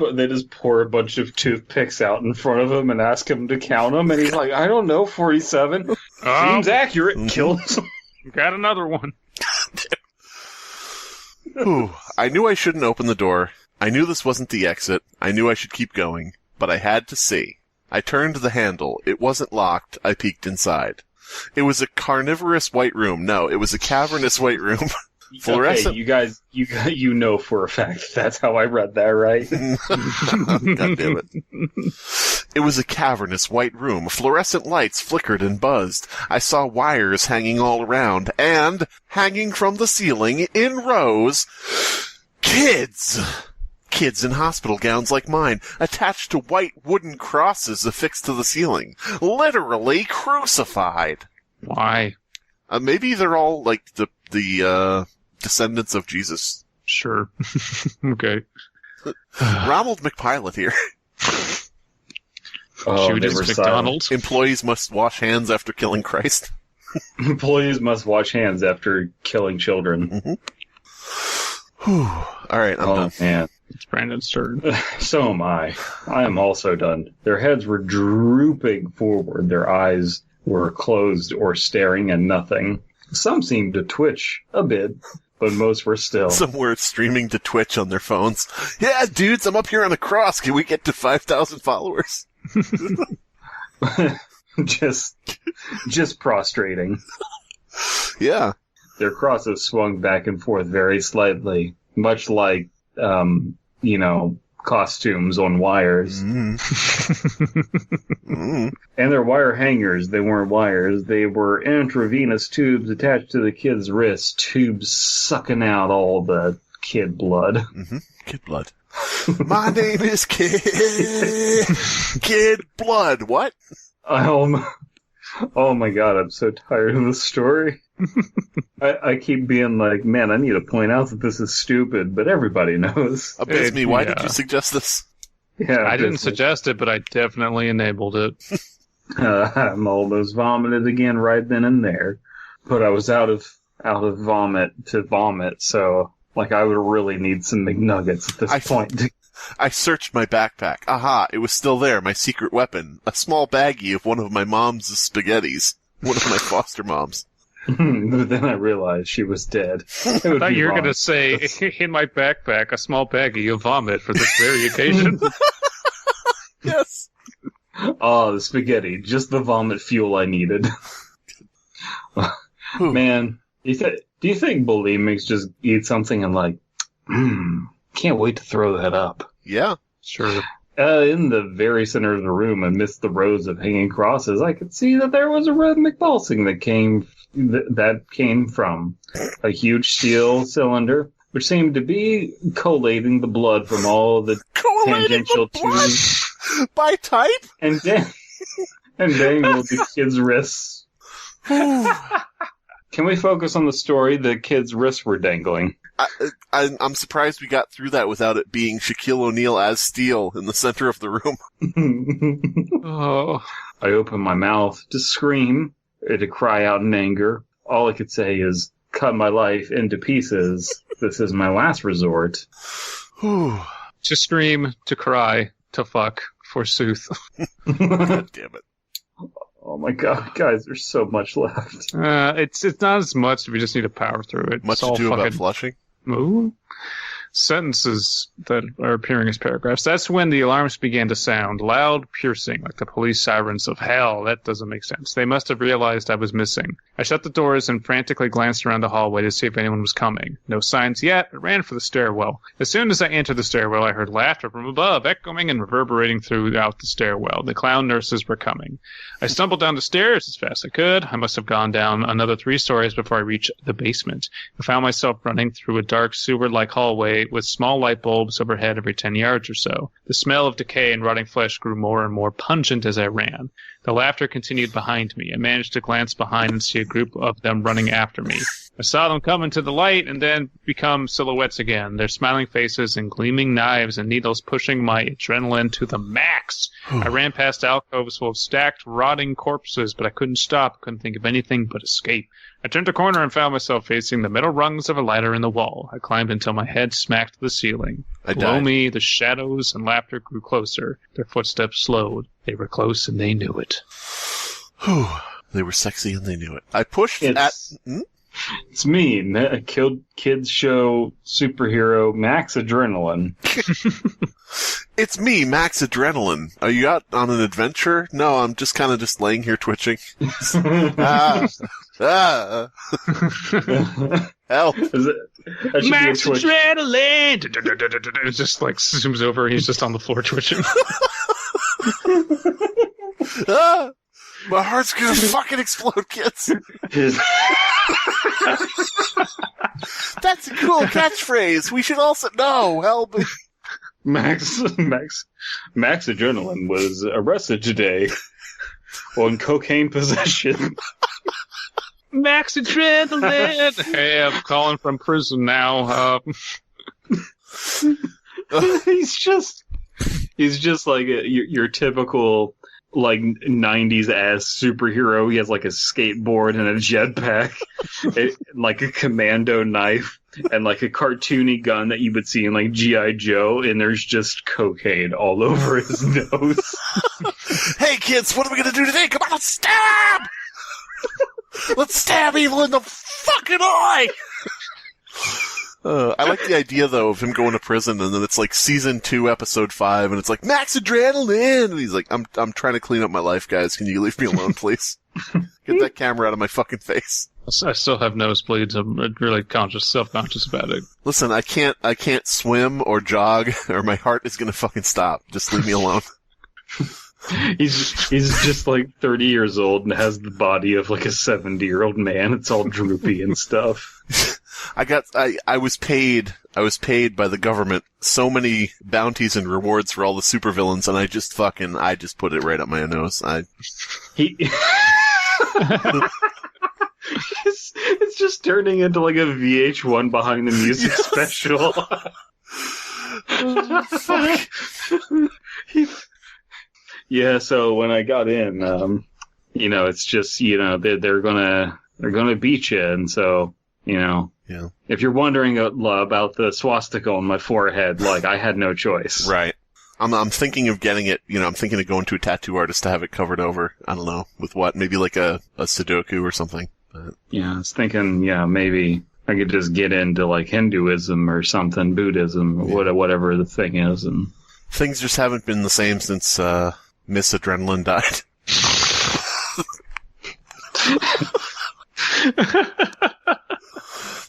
Speaker 4: pour a bunch of toothpicks out in front of him and ask him to count them, and he's like, "I don't know, 47. Seems accurate."
Speaker 3: Mm-hmm.
Speaker 4: Kills him.
Speaker 5: Got another one.
Speaker 3: Ooh, I knew I shouldn't open the door. I knew this wasn't the exit. I knew I should keep going, but I had to see. I turned the handle. It wasn't locked. I peeked inside. It was a carnivorous white room. No, it was a cavernous white room. Fluorescent.
Speaker 4: Okay, you guys, you know for a fact that's how I read that, right?
Speaker 3: God damn it. It was a cavernous white room. Fluorescent lights flickered and buzzed. I saw wires hanging all around, and hanging from the ceiling in rows, kids in hospital gowns like mine, attached to white wooden crosses affixed to the ceiling. Literally crucified.
Speaker 5: Why?
Speaker 3: Maybe they're all like the descendants of Jesus.
Speaker 5: Sure. Okay.
Speaker 3: Ronald McPilot here.
Speaker 5: Shoot his McDonald's.
Speaker 3: Employees must wash hands after killing Christ.
Speaker 4: Employees must wash hands after killing children.
Speaker 3: Mm-hmm. All right, I'm done.
Speaker 4: Man.
Speaker 5: It's Brandon's turn.
Speaker 4: So am I. I am also done. Their heads were drooping forward. Their eyes were closed or staring at nothing. Some seemed to twitch a bit, but most were still.
Speaker 3: Some were streaming to Twitch on their phones. Yeah, dudes, I'm up here on a cross. Can we get to 5,000 followers?
Speaker 4: just prostrating.
Speaker 3: Yeah.
Speaker 4: Their crosses swung back and forth very slightly, much like, costumes on wires.
Speaker 3: Mm. Mm.
Speaker 4: And their wire hangers, they weren't wires, they were intravenous tubes attached to the kid's wrists, tubes sucking out all the kid blood.
Speaker 3: Mm-hmm. Kid blood. My name is Kid Blood. What?
Speaker 4: Oh my god, I'm so tired of this story. I keep being like, man, I need to point out that this is stupid, but everybody knows.
Speaker 3: Abysmii, why did you suggest this?
Speaker 4: Yeah,
Speaker 5: I didn't suggest it, but I definitely enabled it.
Speaker 4: I'm almost vomited again right then and there. But I was out of vomit to vomit, so I would really need some McNuggets at this point.
Speaker 3: I searched my backpack. Aha, it was still there, my secret weapon. A small baggie of one of my mom's spaghettis. One of my foster moms.
Speaker 4: But then I realized she was dead.
Speaker 5: I thought you were going to say, in my backpack, a small baggie of vomit for this very occasion.
Speaker 3: Yes.
Speaker 4: Oh, the spaghetti. Just the vomit fuel I needed. Man, do you think bulimics just eat something and can't wait to throw that up?
Speaker 3: Yeah.
Speaker 5: Sure.
Speaker 4: In the very center of the room, amidst the rows of hanging crosses, I could see that there was a rhythmic pulsing that came from a huge steel cylinder, which seemed to be collating the blood from all the tangential tubes
Speaker 3: by type
Speaker 4: and dangled the kid's wrists. Can we focus on the story? The kid's wrists were dangling.
Speaker 3: I'm surprised we got through that without it being Shaquille O'Neal as Steel in the center of the room.
Speaker 4: Oh. I opened my mouth to scream, to cry out in anger. All I could say is, cut my life into pieces. This is my last resort.
Speaker 5: To scream, to cry, to fuck, forsooth.
Speaker 3: God damn it.
Speaker 4: Oh my god, guys, there's so much left.
Speaker 5: It's not as much, we just need to power through it.
Speaker 3: Much to do about flushing?
Speaker 5: Ooh. Sentences that are appearing as paragraphs. That's when the alarms began to sound, loud, piercing, like the police sirens of hell. That doesn't make sense. They must have realized I was missing. I shut the doors and frantically glanced around the hallway to see if anyone was coming. No signs yet. I ran for the stairwell. As soon as I entered the stairwell, I heard laughter from above, echoing and reverberating throughout the stairwell. The clown nurses were coming. I stumbled down the stairs as fast as I could. I must have gone down another 3 stories before I reached the basement. I found myself running through a dark sewer-like hallway with small light bulbs overhead every 10 yards or so. The smell of decay and rotting flesh grew more and more pungent as I ran. The laughter continued behind me. I managed to glance behind and see a group of them running after me. I saw them come into the light and then become silhouettes again, their smiling faces and gleaming knives and needles pushing my adrenaline to the max. I ran past alcoves full of stacked, rotting corpses, but I couldn't stop, couldn't think of anything but escape. I turned a corner and found myself facing the metal rungs of a ladder in the wall. I climbed until my head smacked the ceiling. Below me, the shadows and laughter grew closer. Their footsteps slowed. They were close and they knew it.
Speaker 3: They were sexy and they knew it. I pushed
Speaker 4: It's me, kids show superhero Max Adrenaline.
Speaker 3: It's me, Max Adrenaline. Are you out on an adventure? No, I'm just kind of just laying here twitching. Help.
Speaker 5: Max Adrenaline! It just like zooms over and he's just on the floor twitching.
Speaker 3: My heart's gonna fucking explode, kids. That's a cool catchphrase. We should also help me.
Speaker 4: Max Adrenaline was arrested today on cocaine possession.
Speaker 5: Max Adrenaline. Hey, I'm calling from prison now.
Speaker 4: He's just like your typical like 90s ass superhero. He has like a skateboard and a jetpack, like a commando knife, and like a cartoony gun that you would see in like G.I. Joe, and there's just cocaine all over his nose.
Speaker 3: Hey kids, what are we gonna do today? Come on, let's stab! Let's stab evil in the fucking eye! I like the idea, though, of him going to prison, and then it's like season 2, episode 5, and it's like, Max Adrenaline! And he's like, I'm trying to clean up my life, guys. Can you leave me alone, please? Get that camera out of my fucking face.
Speaker 5: I still have nosebleeds. I'm really self-conscious about it.
Speaker 3: Listen, I can't swim or jog, or my heart is gonna fucking stop. Just leave me alone.
Speaker 4: He's just like 30 years old and has the body of like a 70-year-old man. It's all droopy and stuff.
Speaker 3: I was paid by the government so many bounties and rewards for all the supervillains, and I just put it right up my nose.
Speaker 4: It's just turning into like a VH1 behind the music special.
Speaker 3: Fuck.
Speaker 4: Yeah, so when I got in, it's just, they're gonna beat you, and so,
Speaker 3: Yeah.
Speaker 4: If you're wondering about the swastika on my forehead, like, I had no choice.
Speaker 3: Right. I'm thinking of getting it, I'm thinking of going to a tattoo artist to have it covered over. I don't know, with what? Maybe like a Sudoku or something. But...
Speaker 4: Yeah, I was thinking, maybe I could just get into, like, Hinduism or something, Buddhism, or whatever the thing is, and...
Speaker 3: Things just haven't been the same since, Miss Adrenaline died.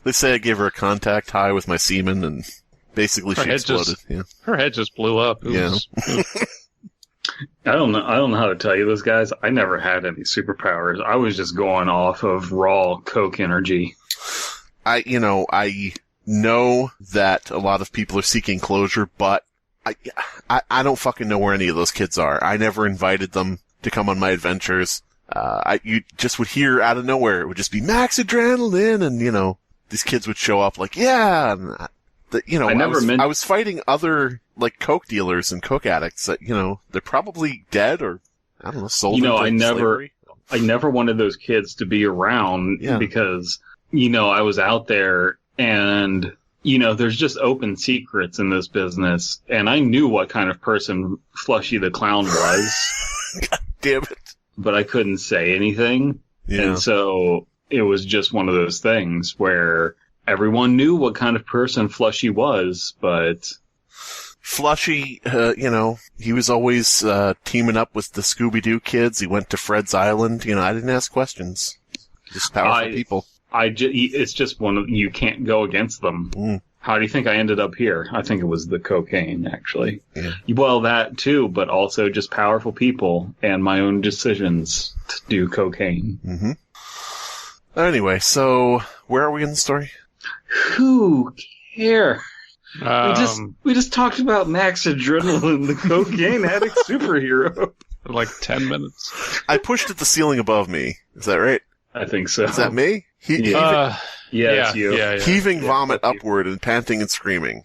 Speaker 3: They say I gave her a contact high with my semen, and Basically, she exploded.
Speaker 5: Her head just blew up. It was-
Speaker 4: I don't know how to tell you this, guys. I never had any superpowers. I was just going off of raw Coke energy.
Speaker 3: I know that a lot of people are seeking closure, but I don't fucking know where any of those kids are. I never invited them to come on my adventures. You just would hear out of nowhere, it would just be Max Adrenaline, and, these kids would show up like, yeah, and, I was fighting other, like, Coke dealers and Coke addicts that, they're probably dead or, I don't know, sold into slavery.
Speaker 4: I never wanted those kids to be around because, I was out there and, there's just open secrets in this business, and I knew what kind of person Flushy the Clown was.
Speaker 3: God damn it.
Speaker 4: But I couldn't say anything. Yeah. And so it was just one of those things where everyone knew what kind of person Flushy was, but...
Speaker 3: Flushy, he was always teaming up with the Scooby-Doo kids. He went to Fred's Island. I didn't ask questions. Just powerful people.
Speaker 4: It's just you can't go against them. Mm. How do you think I ended up here? I think it was the cocaine, actually. Yeah. Well, that too, but also just powerful people and my own decisions to do cocaine.
Speaker 3: Mm-hmm. Anyway, so where are we in the story?
Speaker 4: Who cares? We just talked about Max Adrenaline, the cocaine addict superhero.
Speaker 5: For like 10 minutes.
Speaker 3: I pushed at the ceiling above me. Is that right?
Speaker 4: I think so.
Speaker 3: Is that me?
Speaker 4: Yeah, it's you.
Speaker 5: Yeah.
Speaker 3: Heaving vomit upward and panting and screaming.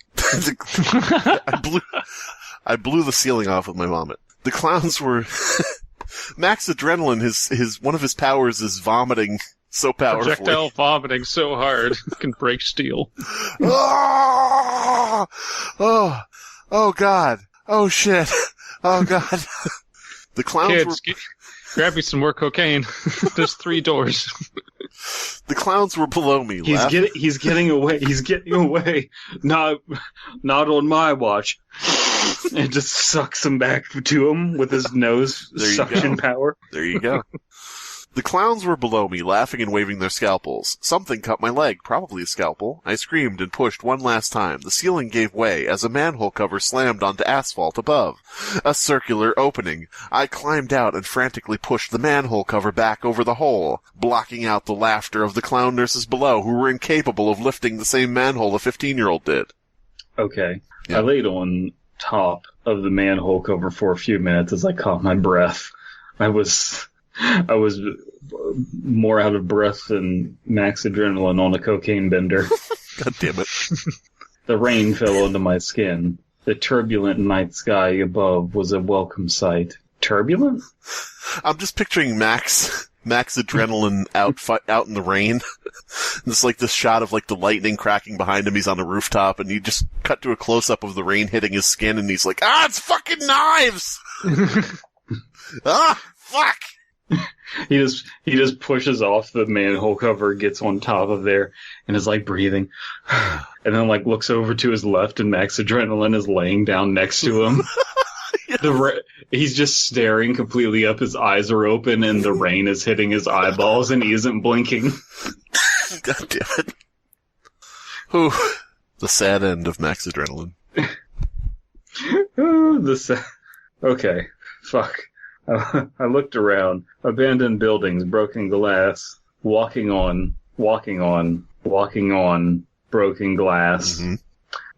Speaker 3: I blew the ceiling off with my vomit. The clowns were... Max Adrenaline, one of his powers is vomiting so powerfully.
Speaker 5: Projectile vomiting so hard it can break steel.
Speaker 3: Oh, God. Oh, shit. Oh, God. The clowns
Speaker 5: Kids, grab me some more cocaine. There's 3 doors.
Speaker 3: The clowns were below me.
Speaker 4: He's getting away. He's getting away. Not on my watch. And just sucks him back to him with his nose suction power.
Speaker 3: There you go. The clowns were below me, laughing and waving their scalpels. Something cut my leg, probably a scalpel. I screamed and pushed one last time. The ceiling gave way as a manhole cover slammed onto asphalt above. A circular opening. I climbed out and frantically pushed the manhole cover back over the hole, blocking out the laughter of the clown nurses below, who were incapable of lifting the same manhole a 15-year-old did.
Speaker 4: Okay. Yeah. I laid on top of the manhole cover for a few minutes as I caught my breath. I was more out of breath than Max Adrenaline on a cocaine bender.
Speaker 3: God damn it.
Speaker 4: The rain fell onto my skin. The turbulent night sky above was a welcome sight. Turbulent?
Speaker 3: I'm just picturing Max Adrenaline out in the rain. It's like this shot of like the lightning cracking behind him. He's on the rooftop, and you just cut to a close-up of the rain hitting his skin, and he's like, it's fucking knives! Fuck!
Speaker 4: He just pushes off the manhole cover, gets on top of there, and is like breathing. And then like looks over to his left, and Max Adrenaline is laying down next to him. Yes. He's just staring completely up. His eyes are open, and the rain is hitting his eyeballs, and he isn't blinking.
Speaker 3: God damn it. Ooh, the sad end of Max Adrenaline.
Speaker 4: Okay, fuck. I looked around. Abandoned buildings, broken glass, walking on, broken glass. Mm-hmm.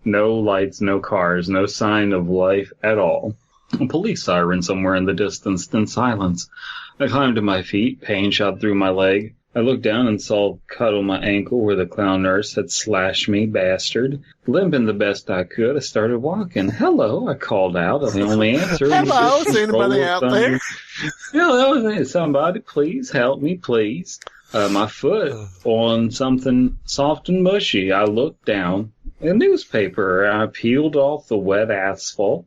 Speaker 4: No lights, no cars, no sign of life at all. A police siren somewhere in the distance, then silence. I climbed to my feet, pain shot through my leg. I looked down and saw a cut on my ankle where the clown nurse had slashed me, bastard. Limping the best I could, I started walking. Hello, I called out. The only answer was
Speaker 3: hello, is anybody out there?
Speaker 4: Hello, somebody, please help me, please. My foot on something soft and mushy. I looked down. A newspaper. I peeled off the wet asphalt.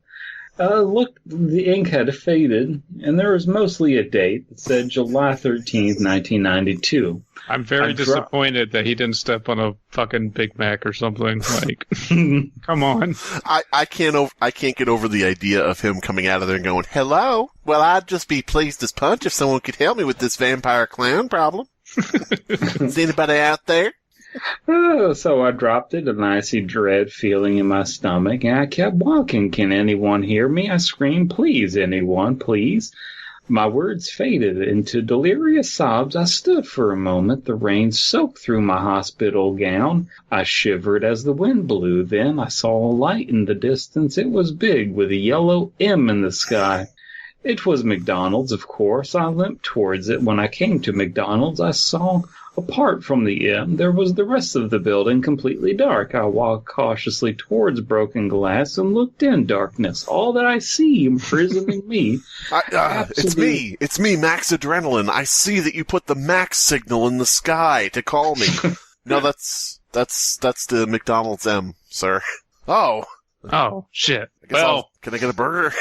Speaker 4: Looked, the ink had faded, and there was mostly a date that said July 13th, 1992.
Speaker 5: I'm very disappointed that he didn't step on a fucking Big Mac or something. Like, come on.
Speaker 3: I can't get over the idea of him coming out of there and going, hello? Well, I'd just be pleased as punch if someone could help me with this vampire clown problem. Is anybody out there?
Speaker 4: So I dropped it, an icy dread feeling in my stomach, and I kept walking. Can anyone hear me? I screamed, please, anyone, please. My words faded into delirious sobs. I stood for a moment. The rain soaked through my hospital gown. I shivered as the wind blew. Then I saw a light in the distance. It was big, with a yellow M in the sky. It was McDonald's, of course. I limped towards it. When I came to McDonald's, I saw, apart from the M, there was the rest of the building completely dark. I walked cautiously towards broken glass and looked in darkness. All that I see imprisoning me.
Speaker 3: It's me, Max Adrenaline. I see that you put the Max signal in the sky to call me. No, that's the McDonald's M, sir. Oh,
Speaker 5: shit.
Speaker 3: Can I get a burger?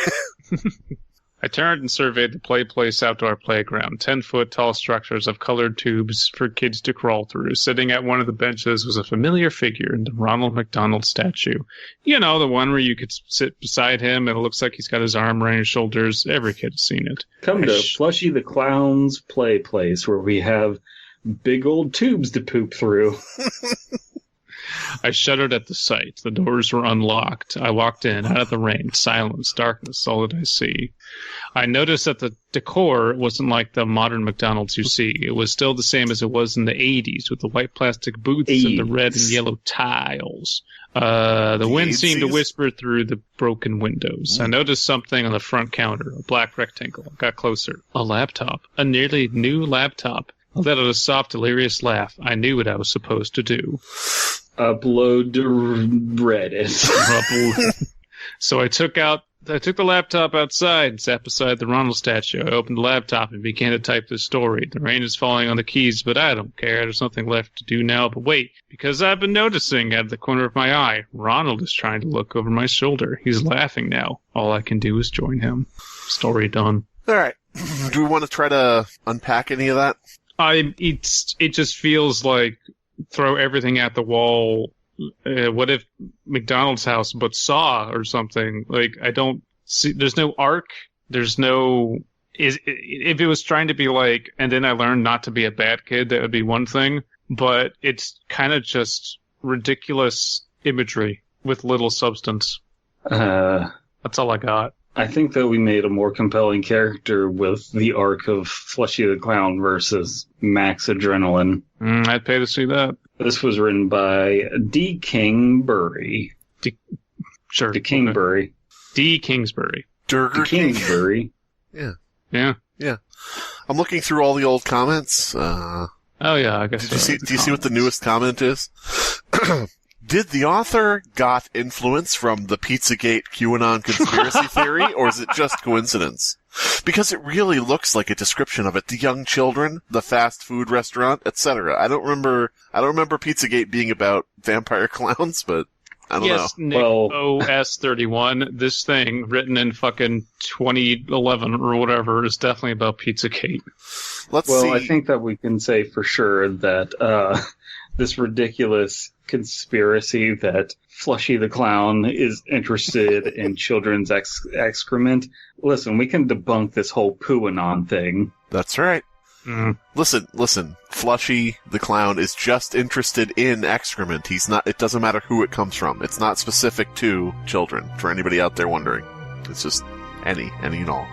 Speaker 5: I turned and surveyed the play place outdoor playground. 10-foot tall structures of colored tubes for kids to crawl through. Sitting at one of the benches was a familiar figure, the Ronald McDonald statue. You know, the one where you could sit beside him and it looks like he's got his arm around his shoulders. Every kid has seen it.
Speaker 4: Come to Flushy the Clown's play place where we have big old tubes to poop through.
Speaker 5: I shuddered at the sight. The doors were unlocked. I walked in, out of the rain, silence, darkness, all that I see. I noticed that the decor wasn't like the modern McDonald's you see. It was still the same as it was in the 80s, with the white plastic booths and the red and yellow tiles. The wind seemed to whisper through the broken windows. I noticed something on the front counter, a black rectangle. I got closer. A laptop. A nearly new laptop. I let out a soft, delirious laugh. I knew what I was supposed to do.
Speaker 4: Upload to Reddit.
Speaker 5: So I took the laptop outside and sat beside the Ronald statue. I opened the laptop and began to type the story. The rain is falling on the keys, but I don't care. There's nothing left to do now. But wait, because I've been noticing out of the corner of my eye, Ronald is trying to look over my shoulder. He's laughing now. All I can do is join him. Story done.
Speaker 3: All right. Do we want to try to unpack any of that?
Speaker 5: It just feels like throw everything at the wall. What if McDonald's house but Saw or something? Like, I don't see, there's no arc, there's no, if it was trying to be like, and then I learned not to be a bad kid, that would be one thing, but it's kind of just ridiculous imagery with little substance. That's all I got.
Speaker 4: I think that we made a more compelling character with the arc of Flushy the Clown versus Max Adrenaline.
Speaker 5: I'd pay to see that.
Speaker 4: This was written by 𝒱𝒾𝓃𝑒𝓎𝒶𝓃. 𝒱𝒾𝓃𝓃𝓎𝒃.
Speaker 5: Kingsbury.
Speaker 4: Kingsbury.
Speaker 3: Yeah. I'm looking through all the old comments.
Speaker 5: Oh yeah, I guess.
Speaker 3: Do you see what the newest comment is? Did the author got influence from the Pizzagate QAnon conspiracy theory, or is it just coincidence? Because it really looks like a description of it. The young children, the fast food restaurant, etc. I don't remember Pizzagate being about vampire clowns, but I don't know.
Speaker 5: Yes, Nick OS31. This thing, written in fucking 2011 or whatever, is definitely about Pizzagate.
Speaker 3: Let's see.
Speaker 4: I think that we can say for sure that this ridiculous conspiracy that Flushy the Clown is interested in children's excrement. Listen, we can debunk this whole poo-anon thing.
Speaker 3: That's right. Listen. Flushy the Clown is just interested in excrement. He's not. It doesn't matter who it comes from. It's not specific to children. For anybody out there wondering, it's just any and all.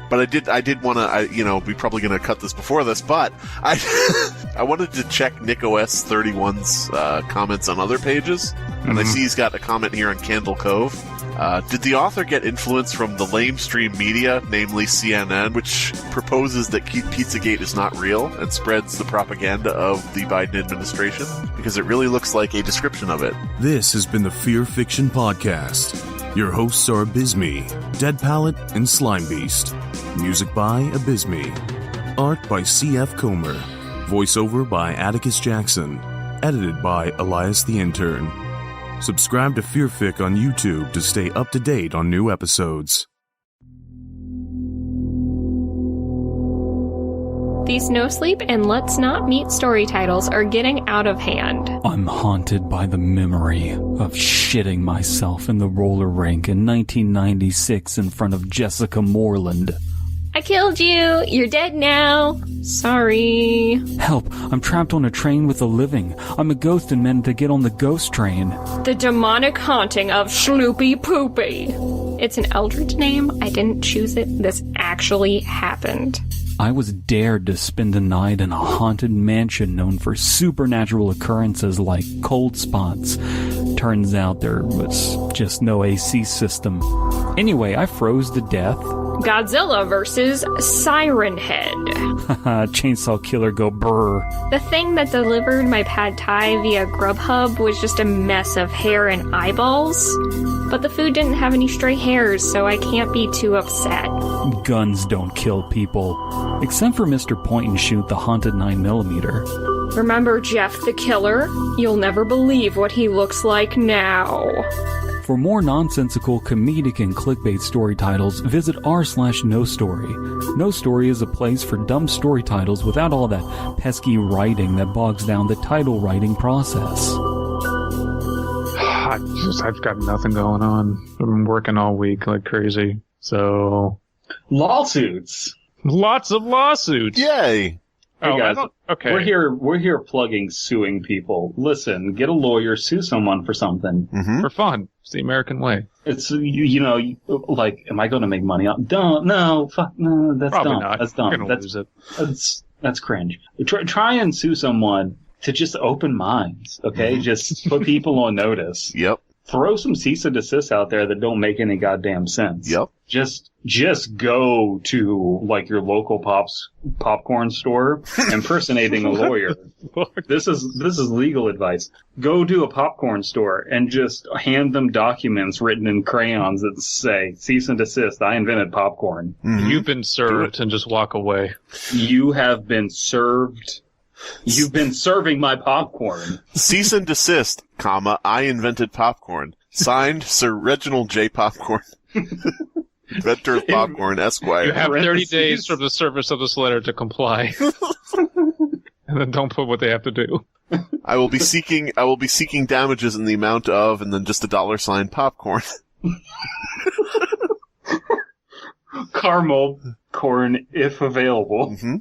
Speaker 3: But I did want to, we're probably going to cut this before this, but I wanted to check Nick OS31's comments on other pages, and I see he's got a comment here on Candle Cove. Did the author get influence from the lamestream media, namely CNN, which proposes that Pizzagate is not real and spreads the propaganda of the Biden administration? Because it really looks like a description of it.
Speaker 2: This has been the Fear Fiction Podcast. Your hosts are Abysmii, Dead Palette, and Slimebeast. Music by Abysmii. Art by C.F. Comer. Voiceover by Atticus Jackson. Edited by Elias the Intern. Subscribe to Fearfic on YouTube to stay up to date on new episodes.
Speaker 6: These no sleep and let's not meet story titles are getting out of hand.
Speaker 1: I'm haunted by the memory of shitting myself in the roller rink in 1996 in front of Jessica Moreland.
Speaker 6: I killed you. You're dead now. Sorry.
Speaker 1: Help, I'm trapped on a train with the living. I'm a ghost and meant to get on the ghost train.
Speaker 6: The demonic haunting of Sloopy Poopy. It's an eldritch name. I didn't choose it. This actually happened.
Speaker 1: I was dared to spend a night in a haunted mansion known for supernatural occurrences like cold spots. Turns out there was just no AC system. Anyway, I froze to death.
Speaker 6: Godzilla versus Siren Head.
Speaker 1: Chainsaw Killer go brr.
Speaker 6: The thing that delivered my pad thai via Grubhub was just a mess of hair and eyeballs. But the food didn't have any stray hairs, so I can't be too upset.
Speaker 1: Guns don't kill people. Except for Mr. Point and Shoot, the haunted 9mm.
Speaker 6: Remember Jeff the Killer? You'll never believe what he looks like now.
Speaker 1: For more nonsensical, comedic, and clickbait story titles, visit r/nostory. No Story is a place for dumb story titles without all that pesky writing that bogs down the title writing process.
Speaker 5: I've got nothing going on. I've been working all week like crazy. So...
Speaker 4: Lawsuits!
Speaker 5: Lots of lawsuits!
Speaker 3: Yay!
Speaker 4: Hey guys,
Speaker 5: okay.
Speaker 4: We're here plugging suing people. Listen, get a lawyer, sue someone for something.
Speaker 3: Mm-hmm.
Speaker 5: For fun. It's the American way.
Speaker 4: It's, like, am I going to make money on? No, that's
Speaker 5: Probably
Speaker 4: dumb.
Speaker 5: not.
Speaker 4: That's dumb.
Speaker 5: You're gonna lose it.
Speaker 4: That's cringe. Try and sue someone to just open minds, okay? Just put people on notice.
Speaker 3: Yep.
Speaker 4: Throw some cease and desist out there that don't make any goddamn sense.
Speaker 3: Yep.
Speaker 4: Just go to, like, your local popcorn store impersonating a lawyer. This is legal advice. Go to a popcorn store and just hand them documents written in crayons that say, cease and desist, I invented popcorn.
Speaker 3: Mm-hmm.
Speaker 5: You've been served, and just walk away.
Speaker 4: You have been served. You've been serving my popcorn.
Speaker 3: Cease and desist, I invented popcorn. Signed, Sir Reginald J. Popcorn. Inventor of popcorn, Esquire.
Speaker 5: You have 30 days from the service of this letter to comply. And then don't put what they have to do.
Speaker 3: I will be seeking damages in the amount of, and then just $$ popcorn.
Speaker 4: Caramel corn, if available.
Speaker 3: Mm-hmm.